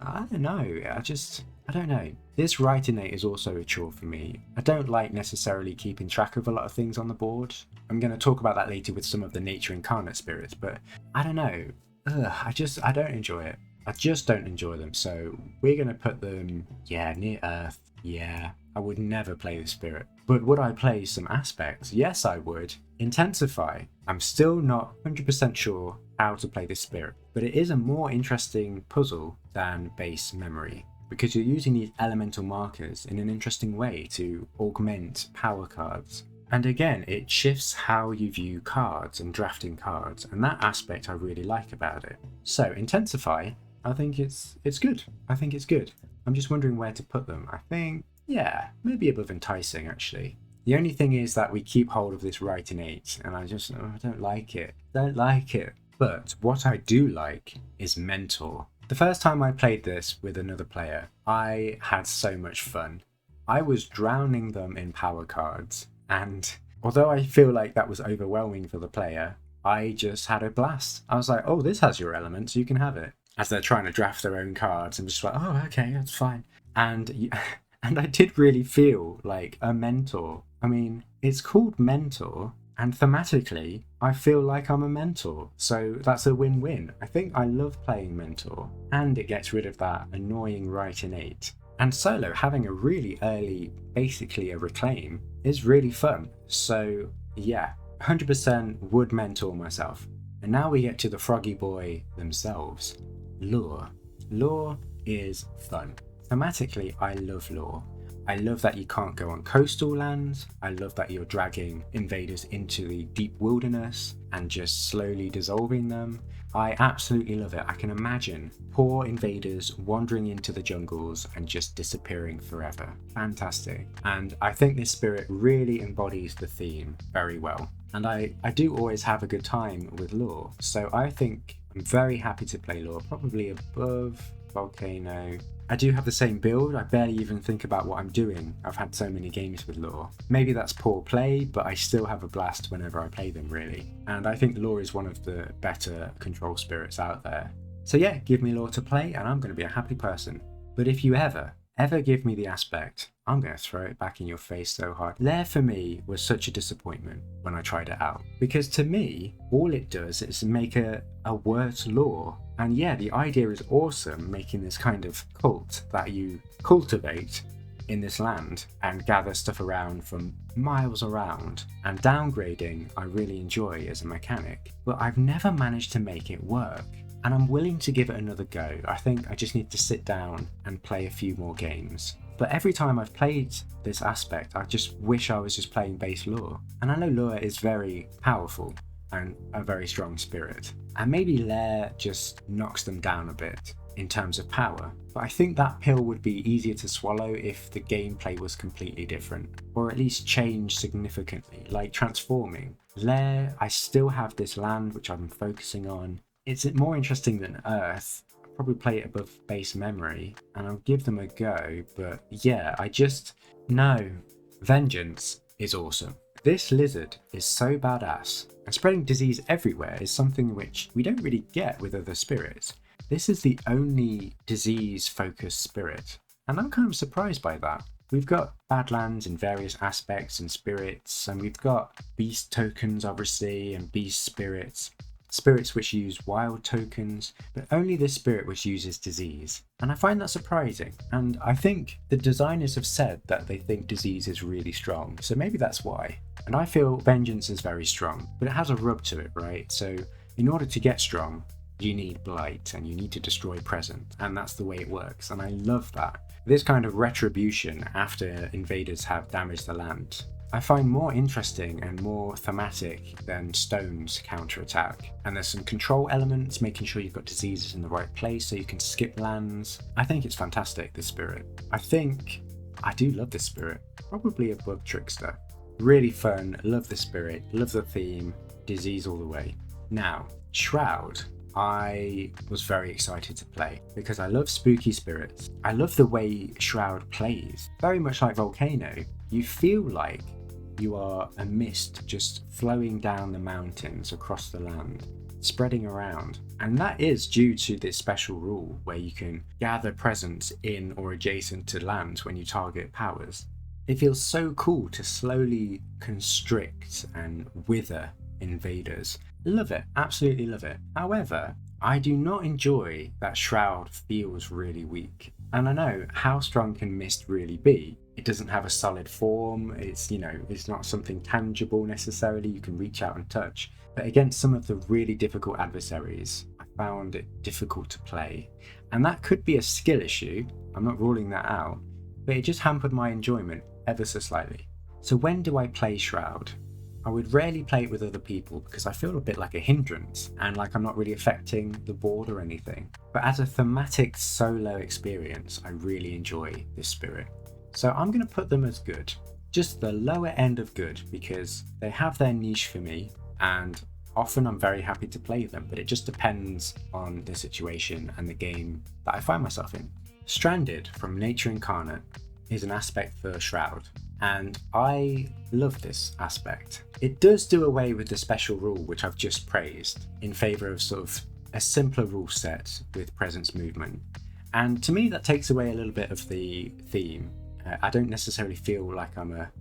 I don't know, I don't know. This right innate is also a chore for me. I don't like necessarily keeping track of a lot of things on the board. I'm going to talk about that later with some of the Nature Incarnate spirits, but I don't know. I don't enjoy it. I just don't enjoy them, so we're going to put them, near Earth. Yeah, I would never play the spirit. But would I play some aspects? Yes, I would. Intensify. I'm still not 100% sure how to play this spirit, but it is a more interesting puzzle than base memory, because you're using these elemental markers in an interesting way to augment power cards. And again, it shifts how you view cards and drafting cards, and that aspect I really like about it. So, Intensify, I think it's good. I think it's good. I'm just wondering where to put them. I think, yeah, maybe above Enticing, actually. The only thing is that we keep hold of this right innate, and I don't like it. Don't like it. But what I do like is Mentor. The first time I played this with another player, I had so much fun. I was drowning them in power cards, and although I feel like that was overwhelming for the player, I just had a blast. I was like, oh, this has your elements, you can have it. As they're trying to draft their own cards, I'm just like, oh, okay, that's fine. And I did really feel like a mentor. I mean, it's called Mentor, and thematically, I feel like I'm a mentor. So that's a win-win. I think I love playing Mentor, and it gets rid of that annoying right innate. And solo, having a really early, basically a reclaim, is really fun. So yeah, 100% would mentor myself. And now we get to the Froggy Boy themselves. Lore. Lore is fun. Thematically, I love lore. I love that you can't go on coastal lands. I love that you're dragging invaders into the deep wilderness and just slowly dissolving them. I absolutely love it. I can imagine poor invaders wandering into the jungles and just disappearing forever. Fantastic. And I think this spirit really embodies the theme very well. And I do always have a good time with lore. So I think I'm very happy to play lore, probably above Volcano. I do have the same build. I barely even think about what I'm doing. I've had so many games with lore. Maybe that's poor play, but I still have a blast whenever I play them, really. And I think lore is one of the better control spirits out there. So yeah, give me lore to play and I'm going to be a happy person. But if you ever give me the aspect, I'm going to throw it back in your face so hard. Lair for me was such a disappointment when I tried it out. Because to me, all it does is make a worse lore. And yeah, the idea is awesome, making this kind of cult that you cultivate in this land and gather stuff around from miles around. And downgrading I really enjoy as a mechanic, but I've never managed to make it work. And I'm willing to give it another go. I think I just need to sit down and play a few more games. But every time I've played this aspect, I just wish I was just playing base lore. And I know lore is very powerful and a very strong spirit. And maybe Lair just knocks them down a bit in terms of power. But I think that pill would be easier to swallow if the gameplay was completely different, or at least changed significantly, like transforming. Lair, I still have this land which I'm focusing on. It's more interesting than Earth. I'll probably play it above base memory, and I'll give them a go, but yeah, no. Vengeance is awesome. This lizard is so badass, and spreading disease everywhere is something which we don't really get with other spirits. This is the only disease-focused spirit, and I'm kind of surprised by that. We've got Badlands in various aspects and spirits, and we've got beast tokens obviously, and beast spirits. Spirits which use wild tokens, but only the spirit which uses disease. And I find that surprising, and I think the designers have said that they think disease is really strong, so maybe that's why. And I feel vengeance is very strong, but it has a rub to it, right? So in order to get strong, you need blight and you need to destroy present, and that's the way it works, and I love that. This kind of retribution after invaders have damaged the land, I find more interesting and more thematic than Stone's counterattack. And there's some control elements, making sure you've got diseases in the right place so you can skip lands. I think it's fantastic, this spirit. I do love this spirit, probably above Trickster. Really fun, love the spirit, love the theme, disease all the way. Now, Shroud. I was very excited to play because I love spooky spirits. I love the way Shroud plays. Very much like Volcano, you feel like you are a mist just flowing down the mountains across the land, spreading around. And that is due to this special rule where you can gather presence in or adjacent to lands when you target powers. It feels so cool to slowly constrict and wither invaders. Love it, absolutely love it. However, I do not enjoy that Shroud feels really weak. And I know, how strong can Mist really be? It doesn't have a solid form, it's not something tangible necessarily you can reach out and touch. But against some of the really difficult adversaries, I found it difficult to play. And that could be a skill issue, I'm not ruling that out, but it just hampered my enjoyment ever so slightly. So when do I play Shroud? I would rarely play it with other people because I feel a bit like a hindrance and like I'm not really affecting the board or anything. But as a thematic solo experience, I really enjoy this spirit. So I'm going to put them as good. Just the lower end of good because they have their niche for me and often I'm very happy to play them, but it just depends on the situation and the game that I find myself in. Stranded from Nature Incarnate is an aspect for Shroud. And I love this aspect. It does do away with the special rule which I've just praised in favour of sort of a simpler rule set with presence movement. And to me that takes away a little bit of the theme. I don't necessarily feel like I'm a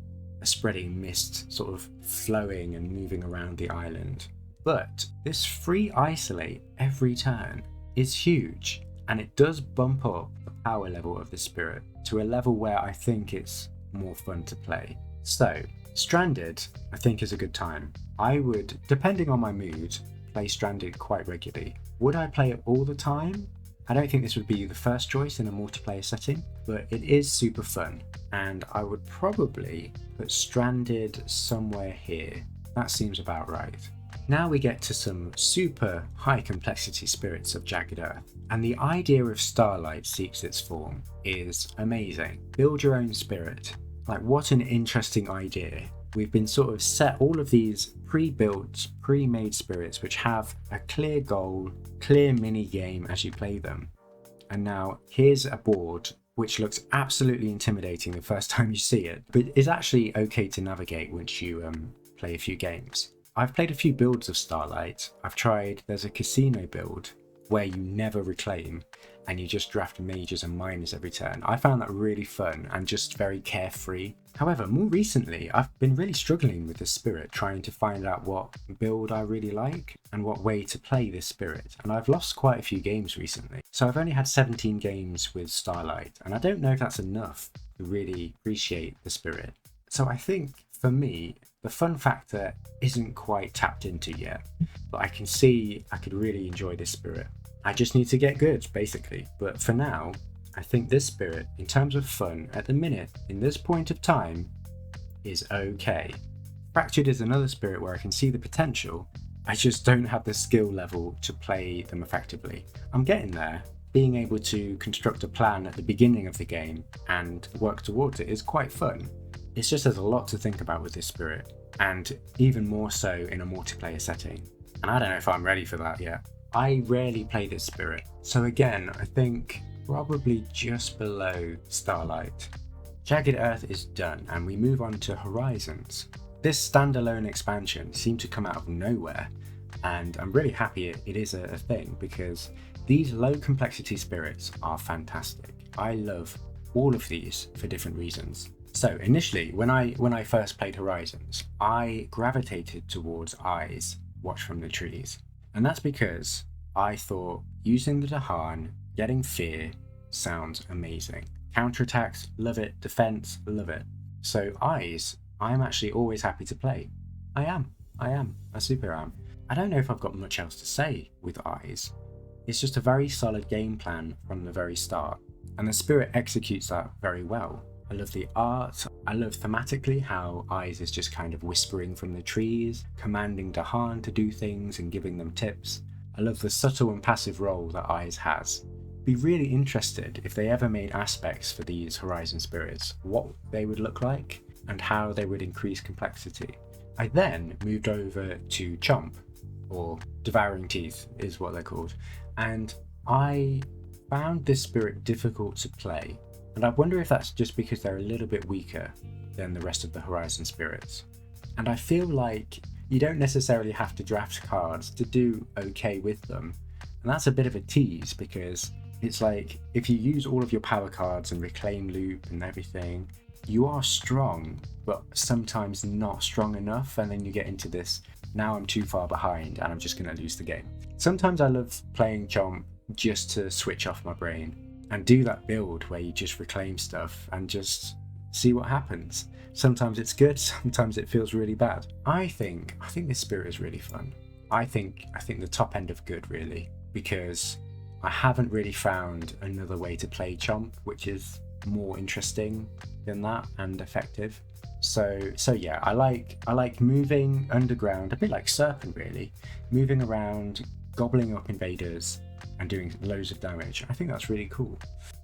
spreading mist sort of flowing and moving around the island. But this free isolate every turn is huge, and it does bump up the power level of the spirit to a level where I think it's more fun to play. So, Stranded I think is a good time. I would, depending on my mood, play Stranded quite regularly. Would I play it all the time? I don't think this would be the first choice in a multiplayer setting, but it is super fun, and I would probably put Stranded somewhere here. That seems about right. Now we get to some super high complexity spirits of Jagged Earth, and the idea of Starlight seeks its form is amazing. Build your own spirit. Like, what an interesting idea. We've been sort of set all of these pre-built, pre-made spirits which have a clear goal, clear mini game as you play them. And now here's a board which looks absolutely intimidating the first time you see it, but is actually okay to navigate once you play a few games. I've played a few builds of Starlight. There's a casino build where you never reclaim and you just draft majors and minors every turn. I found that really fun and just very carefree. However, more recently, I've been really struggling with this spirit, trying to find out what build I really like and what way to play this spirit. And I've lost quite a few games recently. So I've only had 17 games with Starlight, and I don't know if that's enough to really appreciate the spirit. So I think, for me, the fun factor isn't quite tapped into yet, but I can see I could really enjoy this spirit. I just need to get good, basically. But for now, I think this spirit, in terms of fun, at the minute, in this point of time, is okay. Fractured is another spirit where I can see the potential, I just don't have the skill level to play them effectively. I'm getting there. Being able to construct a plan at the beginning of the game and work towards it is quite fun. It's just there's a lot to think about with this spirit, and even more so in a multiplayer setting. And I don't know if I'm ready for that yet. I rarely play this spirit, so again, I think probably just below Starlight. Jagged Earth is done, and we move on to Horizons. This standalone expansion seemed to come out of nowhere, and I'm really happy it is a thing, because these low complexity spirits are fantastic. I love all of these for different reasons. So initially, when I first played Horizons, I gravitated towards Eyes, Watch from the Trees. And that's because I thought using the Dahan, getting Fear, sounds amazing. Counterattacks, love it. Defense, love it. So Eyes, I'm actually always happy to play. I super am. I don't know if I've got much else to say with Eyes. It's just a very solid game plan from the very start, and the Spirit executes that very well. I love the art, I love thematically how Eyes is just kind of whispering from the trees, commanding Dahan to do things and giving them tips. I love the subtle and passive role that Eyes has. Be really interested if they ever made aspects for these Horizon spirits, what they would look like and how they would increase complexity. I then moved over to Chomp, or Devouring Teeth is what they're called, and I found this spirit difficult to play, and I wonder if that's just because they're a little bit weaker than the rest of the Horizon spirits. And I feel like you don't necessarily have to draft cards to do okay with them, and that's a bit of a tease because it's like if you use all of your power cards and reclaim loop and everything, you are strong, but sometimes not strong enough, and then you get into this, now I'm too far behind and I'm just going to lose the game. Sometimes I love playing Chomp just to switch off my brain and do that build where you just reclaim stuff and just see what happens. Sometimes it's good, sometimes it feels really bad. I think this spirit is really fun. I think the top end of good, really, because I haven't really found another way to play Chomp which is more interesting than that and effective. So yeah, I like moving underground, a bit like Serpent really, moving around, gobbling up invaders and doing loads of damage. I think that's really cool.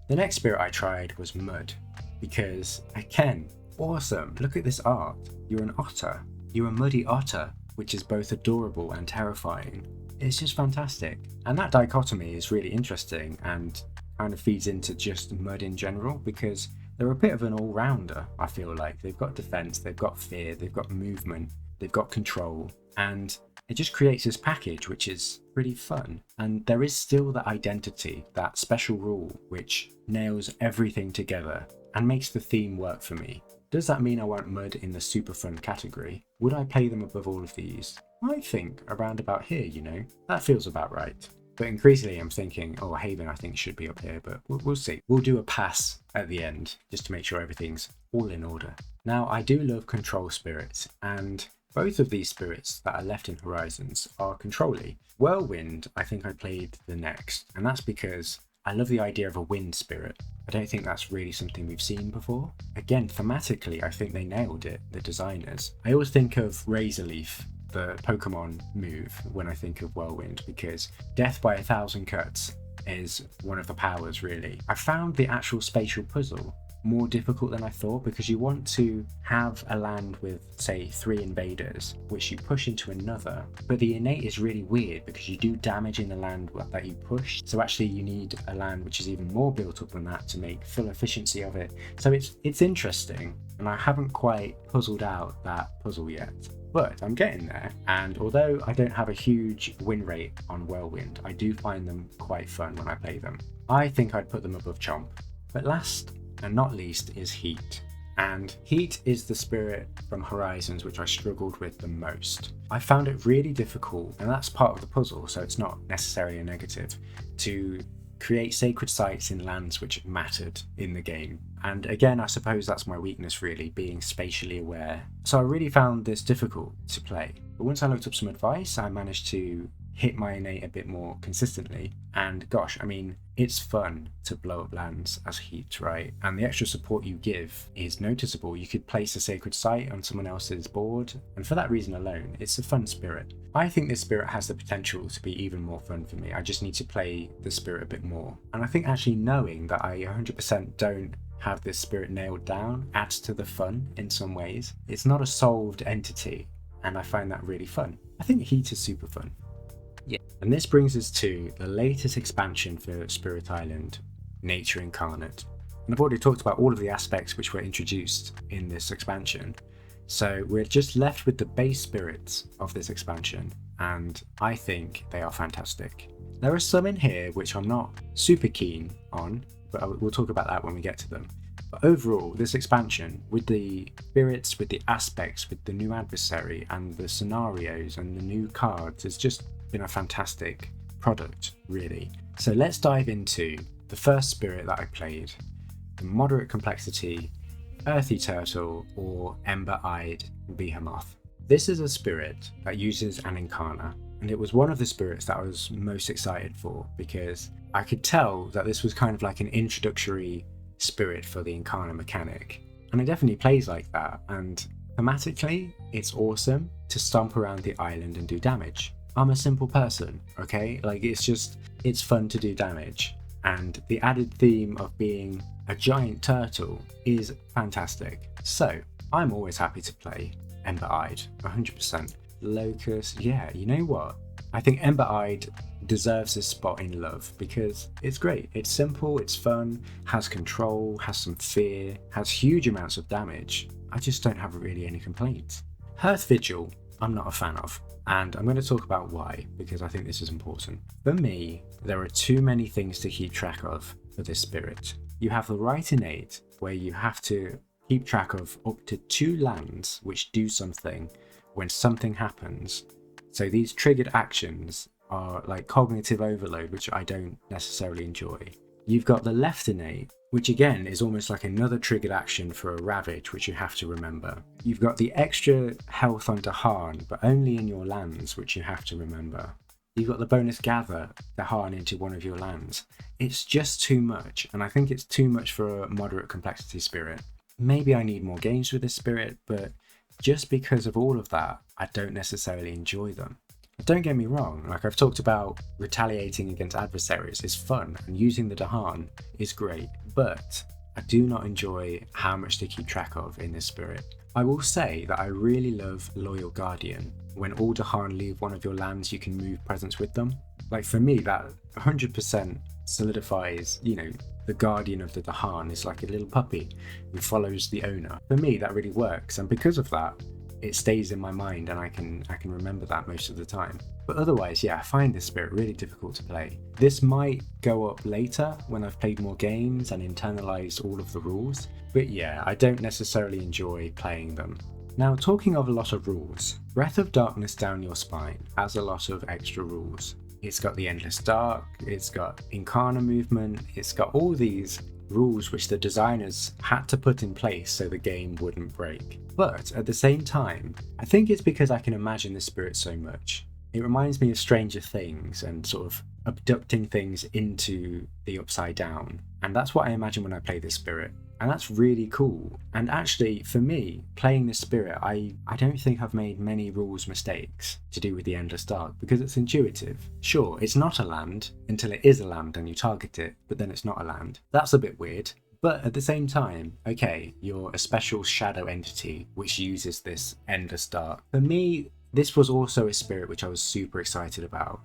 The next spirit I tried was Mud, because again, awesome, look at this art. You're an otter, you're a muddy otter, which is both adorable and terrifying. It's just fantastic, and that dichotomy is really interesting and kind of feeds into just Mud in general, because they're a bit of an all-rounder. I feel like they've got defense, they've got fear, they've got movement, they've got control, and it just creates this package which is pretty fun. And there is still that identity, that special rule which nails everything together and makes the theme work for me. Does that mean I want Mud in the super fun category? Would I play them above all of these? I think around about here, you know, that feels about right. But increasingly I'm thinking, oh, Haven I think should be up here, but we'll see. We'll do a pass at the end, just to make sure everything's all in order. Now, I do love control spirits, and both of these spirits that are left in Horizons are control-y. Whirlwind, I think I played the next, and that's because I love the idea of a wind spirit. I don't think that's really something we've seen before. Again, thematically, I think they nailed it, the designers. I always think of Razorleaf, the Pokemon move, when I think of Whirlwind, because death by 1,000 cuts is one of the powers, really. I found the actual spatial puzzle more difficult than I thought, because you want to have a land with, say, 3 invaders, which you push into another, but the innate is really weird because you do damage in the land that you push, so actually you need a land which is even more built up than that to make full efficiency of it. So it's interesting, and I haven't quite puzzled out that puzzle yet. But I'm getting there, and although I don't have a huge win rate on Whirlwind, I do find them quite fun when I play them. I think I'd put them above Chomp. But last and not least is Heat. And Heat is the spirit from Horizons which I struggled with the most. I found it really difficult, and that's part of the puzzle, so it's not necessarily a negative, to create sacred sites in lands which mattered in the game. And again, I suppose that's my weakness really, being spatially aware. So I really found this difficult to play. But once I looked up some advice, I managed to hit my innate a bit more consistently. And gosh, I mean, it's fun to blow up lands as Heat, right? And the extra support you give is noticeable. You could place a sacred site on someone else's board, and for that reason alone, it's a fun spirit. I think this spirit has the potential to be even more fun for me. I just need to play the spirit a bit more. And I think actually knowing that I 100% don't have this spirit nailed down adds to the fun in some ways. It's not a solved entity, and I find that really fun. I think Heat is super fun. Yeah. And this brings us to the latest expansion for Spirit Island, Nature Incarnate. And I've already talked about all of the aspects which were introduced in this expansion. So we're just left with the base spirits of this expansion, and I think they are fantastic. There are some in here which I'm not super keen on, but we'll talk about that when we get to them. But overall, this expansion, with the spirits, with the aspects, with the new adversary and the scenarios and the new cards, has just been a fantastic product, really. So let's dive into the first spirit that I played, the moderate complexity Earthy Turtle or Ember-Eyed Behemoth. This is a spirit that uses an Incarnate, and it was one of the spirits that I was most excited for because I could tell that this was kind of like an introductory spirit for the Incarnate mechanic, and it definitely plays like that, and thematically it's awesome to stomp around the island and do damage. I'm a simple person, okay? Like it's fun to do damage, and the added theme of being a giant turtle is fantastic. So I'm always happy to play Ember-Eyed, 100%. Locust, yeah, you know what? I think Ember-Eyed deserves this spot in love because it's great. It's simple, it's fun, has control, has some fear, has huge amounts of damage. I just don't have really any complaints. Hearth Vigil, I'm not a fan of, and I'm going to talk about why because I think this is important. For me, there are too many things to keep track of for this spirit. You have the right innate, where you have to keep track of up to 2 lands which do something when something happens. So these triggered actions are like cognitive overload, which I don't necessarily enjoy. You've got the left innate, which again is almost like another triggered action for a Ravage, which you have to remember. You've got the extra health on Dahan, but only in your lands, which you have to remember. You've got the bonus gather Dahan into one of your lands. It's just too much, and I think it's too much for a moderate complexity spirit. Maybe I need more games with this spirit, but just because of all of that, I don't necessarily enjoy them. Don't get me wrong, like I've talked about, retaliating against adversaries is fun and using the Dahan is great, but I do not enjoy how much to keep track of in this spirit. I will say that I really love Loyal Guardian. When all Dahan leave one of your lands, you can move presence with them. Like for me, that 100% solidifies, the guardian of the Dahan is like a little puppy who follows the owner. For me, that really works, and because of that, it stays in my mind and I can remember that most of the time. But otherwise, yeah, I find this spirit really difficult to play. This might go up later when I've played more games and internalized all of the rules, but yeah, I don't necessarily enjoy playing them. Now, talking of a lot of rules, Breath of Darkness Down Your Spine has a lot of extra rules. It's got the Endless Dark, it's got Incarnate movement, it's got all these rules which the designers had to put in place so the game wouldn't break. But at the same time, I think it's because I can imagine the spirit so much. It reminds me of Stranger Things and sort of abducting things into the Upside Down, and that's what I imagine when I play this spirit. And that's really cool. And actually, for me, playing this spirit, I don't think I've made many rules mistakes to do with the Endless Dark because it's intuitive. Sure, it's not a land until it is a land and you target it, but then it's not a land. That's a bit weird. But at the same time, okay, you're a special shadow entity which uses this Endless Dark. For me, this was also a spirit which I was super excited about.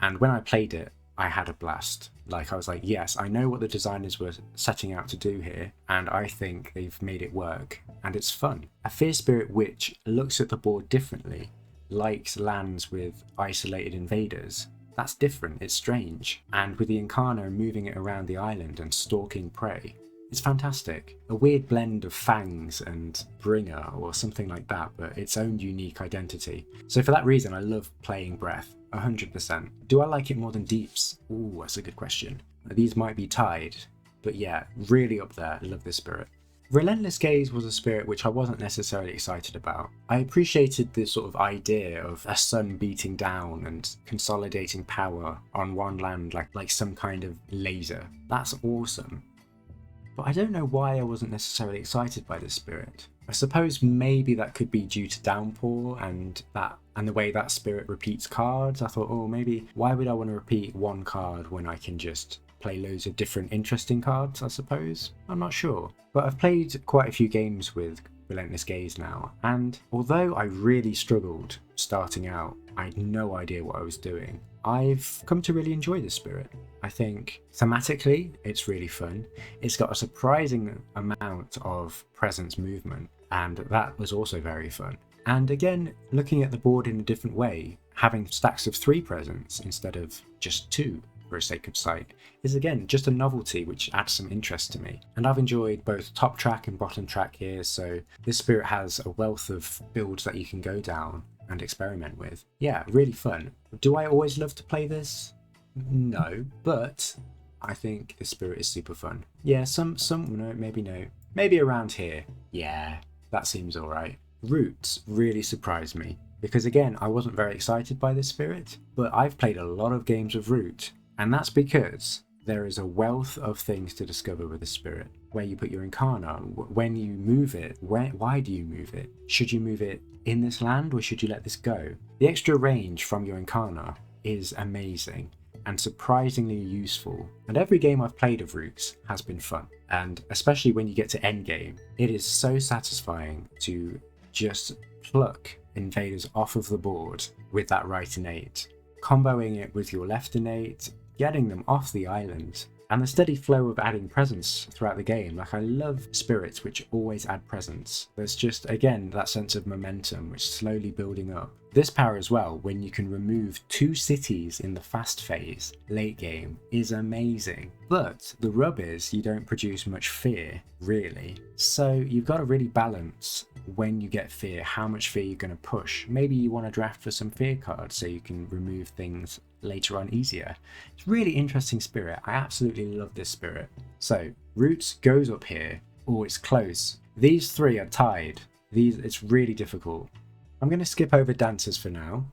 And when I played it, I had a blast. Like, I was like, yes, I know what the designers were setting out to do here, and I think they've made it work, and it's fun. A Fear Spirit which looks at the board differently, likes lands with isolated invaders. That's different, it's strange. And with the Incarnate moving it around the island and stalking prey, it's fantastic. A weird blend of Fangs and Bringer or something like that, but its own unique identity. So for that reason, I love playing Breath. 100%. Do I like it more than Deeps? Ooh, that's a good question. These might be tied, but yeah, really up there. I love this spirit. Relentless Gaze was a spirit which I wasn't necessarily excited about. I appreciated the sort of idea of a sun beating down and consolidating power on one land like some kind of laser. That's awesome. But I don't know why I wasn't necessarily excited by this spirit. I suppose maybe that could be due to Downpour and the way that spirit repeats cards. I thought, oh, maybe why would I want to repeat one card when I can just play loads of different interesting cards, I suppose? I'm not sure. But I've played quite a few games with Relentless Gaze now, and although I really struggled starting out, I had no idea what I was doing. I've come to really enjoy this spirit. I think thematically it's really fun. It's got a surprising amount of presence movement, and that was also very fun. And again, looking at the board in a different way, having stacks of 3 presence instead of just 2, for a sake of sight is again just a novelty which adds some interest to me. And I've enjoyed both top track and bottom track here, so this spirit has a wealth of builds that you can go down and experiment with. Yeah, really fun. Do I always love to play this? No, but I think this spirit is super fun. Yeah, no, maybe around here. Yeah, that seems alright. Roots really surprised me, because again, I wasn't very excited by this spirit, but I've played a lot of games of Root, and that's because there is a wealth of things to discover with the spirit. Where you put your incarnate, when you move it, why do you move it? Should you move it in this land or should you let this go? The extra range from your incarnate is amazing and surprisingly useful, and every game I've played of Roots has been fun, and especially when you get to endgame, it is so satisfying to just pluck invaders off of the board with that right innate, comboing it with your left innate, getting them off the island, and the steady flow of adding presence throughout the game. Like, I love spirits which always add presence. There's just, again, that sense of momentum which is slowly building up. This power as well, when you can remove 2 cities in the fast phase, late game, is amazing. But the rub is you don't produce much fear, really. So you've got to really balance when you get fear, how much fear you're going to push. Maybe you want to draft for some fear cards so you can remove things later on easier. It's really interesting spirit. I absolutely love this spirit. So Roots goes up here. Oh, it's close. These 3 are tied. It's really difficult. I'm going to skip over Dancers for now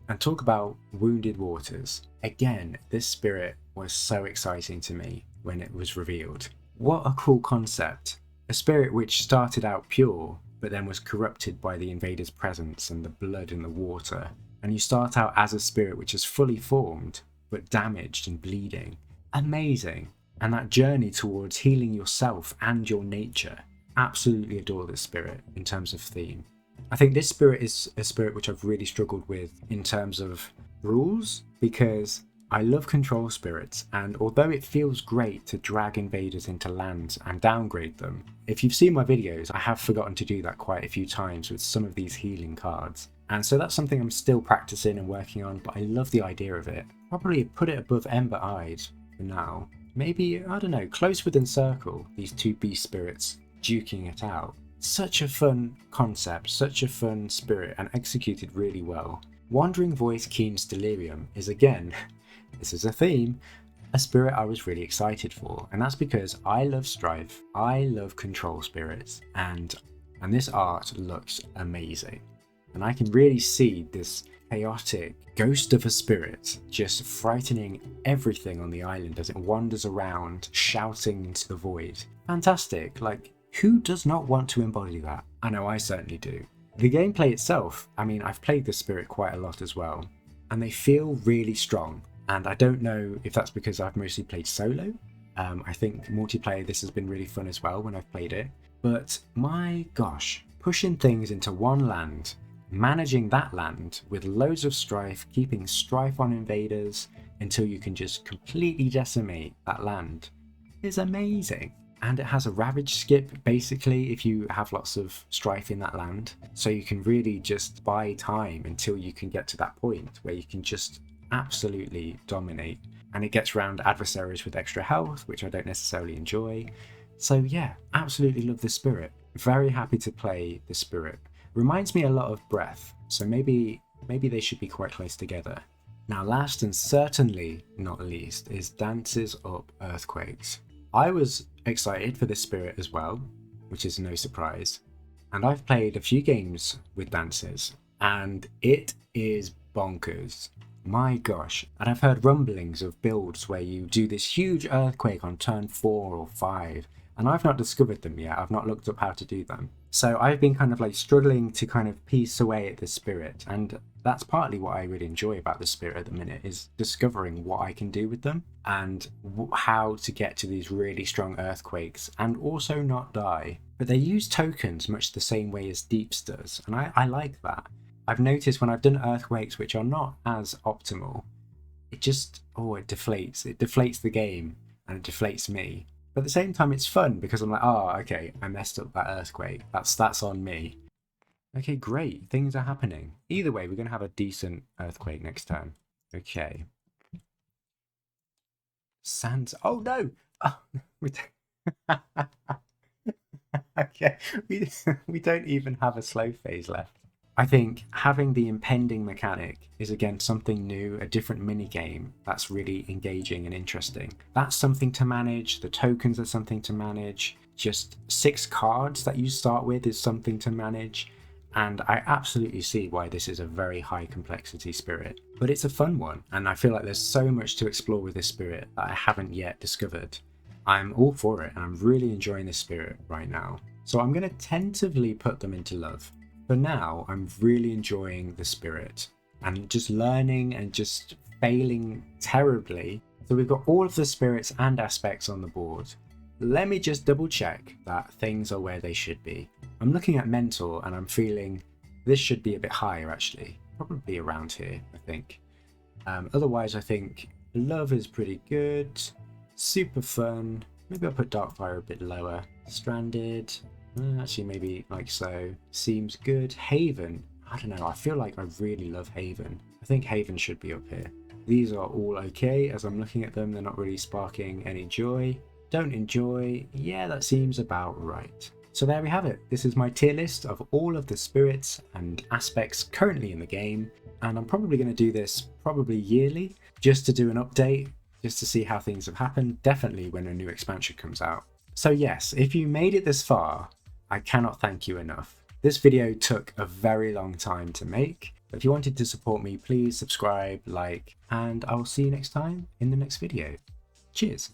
and talk about Wounded Waters. Again, this spirit was so exciting to me when it was revealed. What a cool concept. A spirit which started out pure, but then was corrupted by the invader's presence and the blood in the water. And you start out as a spirit which is fully formed, but damaged and bleeding. Amazing. And that journey towards healing yourself and your nature. Absolutely adore this spirit in terms of theme. I think this spirit is a spirit which I've really struggled with in terms of rules, because I love control spirits, and although it feels great to drag invaders into lands and downgrade them, if you've seen my videos, I have forgotten to do that quite a few times with some of these healing cards. And so that's something I'm still practicing and working on, but I love the idea of it. Probably put it above Ember-Eyed for now. Maybe, I don't know, close within circle, these 2 beast spirits duking it out. Such a fun concept, such a fun spirit, and executed really well. Wandering Voice Keen's Delirium is, again, this is a theme, a spirit I was really excited for, and that's because I love strife, I love control spirits, and this art looks amazing. And I can really see this chaotic ghost of a spirit just frightening everything on the island as it wanders around, shouting into the void. Fantastic, like, who does not want to embody that? I know I certainly do. The gameplay itself, I mean, I've played this spirit quite a lot as well, and they feel really strong. And I don't know if that's because I've mostly played solo. I think multiplayer, this has been really fun as well when I've played it. But my gosh, pushing things into one land, managing that land with loads of strife, keeping strife on invaders until you can just completely decimate that land is amazing. And it has a ravage skip basically if you have lots of strife in that land, so you can really just buy time until you can get to that point where you can just absolutely dominate. And it gets around adversaries with extra health, which I don't necessarily enjoy. So yeah, absolutely love the spirit. Very happy to play the spirit. Reminds me a lot of Breath, so maybe they should be quite close together. Now, last and certainly not least is Dances Up Earthquakes. I was excited for this spirit as well, which is no surprise, and I've played a few games with Dances, and it is bonkers. My gosh, and I've heard rumblings of builds where you do this huge earthquake on turn 4 or 5, and I've not discovered them yet. I've not looked up how to do them. So I've been kind of like struggling to kind of piece away at the spirit, and that's partly what I really enjoy about the spirit at the minute, is discovering what I can do with them and how to get to these really strong earthquakes and also not die. But they use tokens much the same way as Deeps does, and I like that. I've noticed when I've done earthquakes which are not as optimal, it just, it deflates. It deflates the game and it deflates me. But at the same time, it's fun because I'm like, okay, I messed up that earthquake. That's on me. Okay, great. Things are happening. Either way, we're going to have a decent earthquake next turn. Okay. Sands. Oh no! Oh, okay, we don't even have a slow phase left. I think having the impending mechanic is again something new, a different mini game that's really engaging and interesting. That's something to manage. The tokens are something to manage. Just 6 cards that you start with is something to manage. And I absolutely see why this is a very high complexity spirit. But it's a fun one, and I feel like there's so much to explore with this spirit that I haven't yet discovered. I'm all for it, and I'm really enjoying this spirit right now. So I'm going to tentatively put them into love. For now, I'm really enjoying the spirit and just learning and just failing terribly. So we've got all of the spirits and aspects on the board. Let me just double check that things are where they should be. I'm looking at mental and I'm feeling this should be a bit higher actually. Probably around here, I think. Otherwise, I think love is pretty good. Super fun. Maybe I'll put Darkfire a bit lower. Stranded. Actually, maybe like so. Seems good. Haven. I don't know. I feel like I really love Haven. I think Haven should be up here. These are all okay. As I'm looking at them, they're not really sparking any joy. Don't enjoy. Yeah, that seems about right. So there we have it. This is my tier list of all of the spirits and aspects currently in the game. And I'm probably going to do this probably yearly just to do an update, just to see how things have happened. Definitely when a new expansion comes out. So yes, if you made it this far, I cannot thank you enough. This video took a very long time to make. If you wanted to support me, please subscribe, like, and I will see you next time in the next video. Cheers.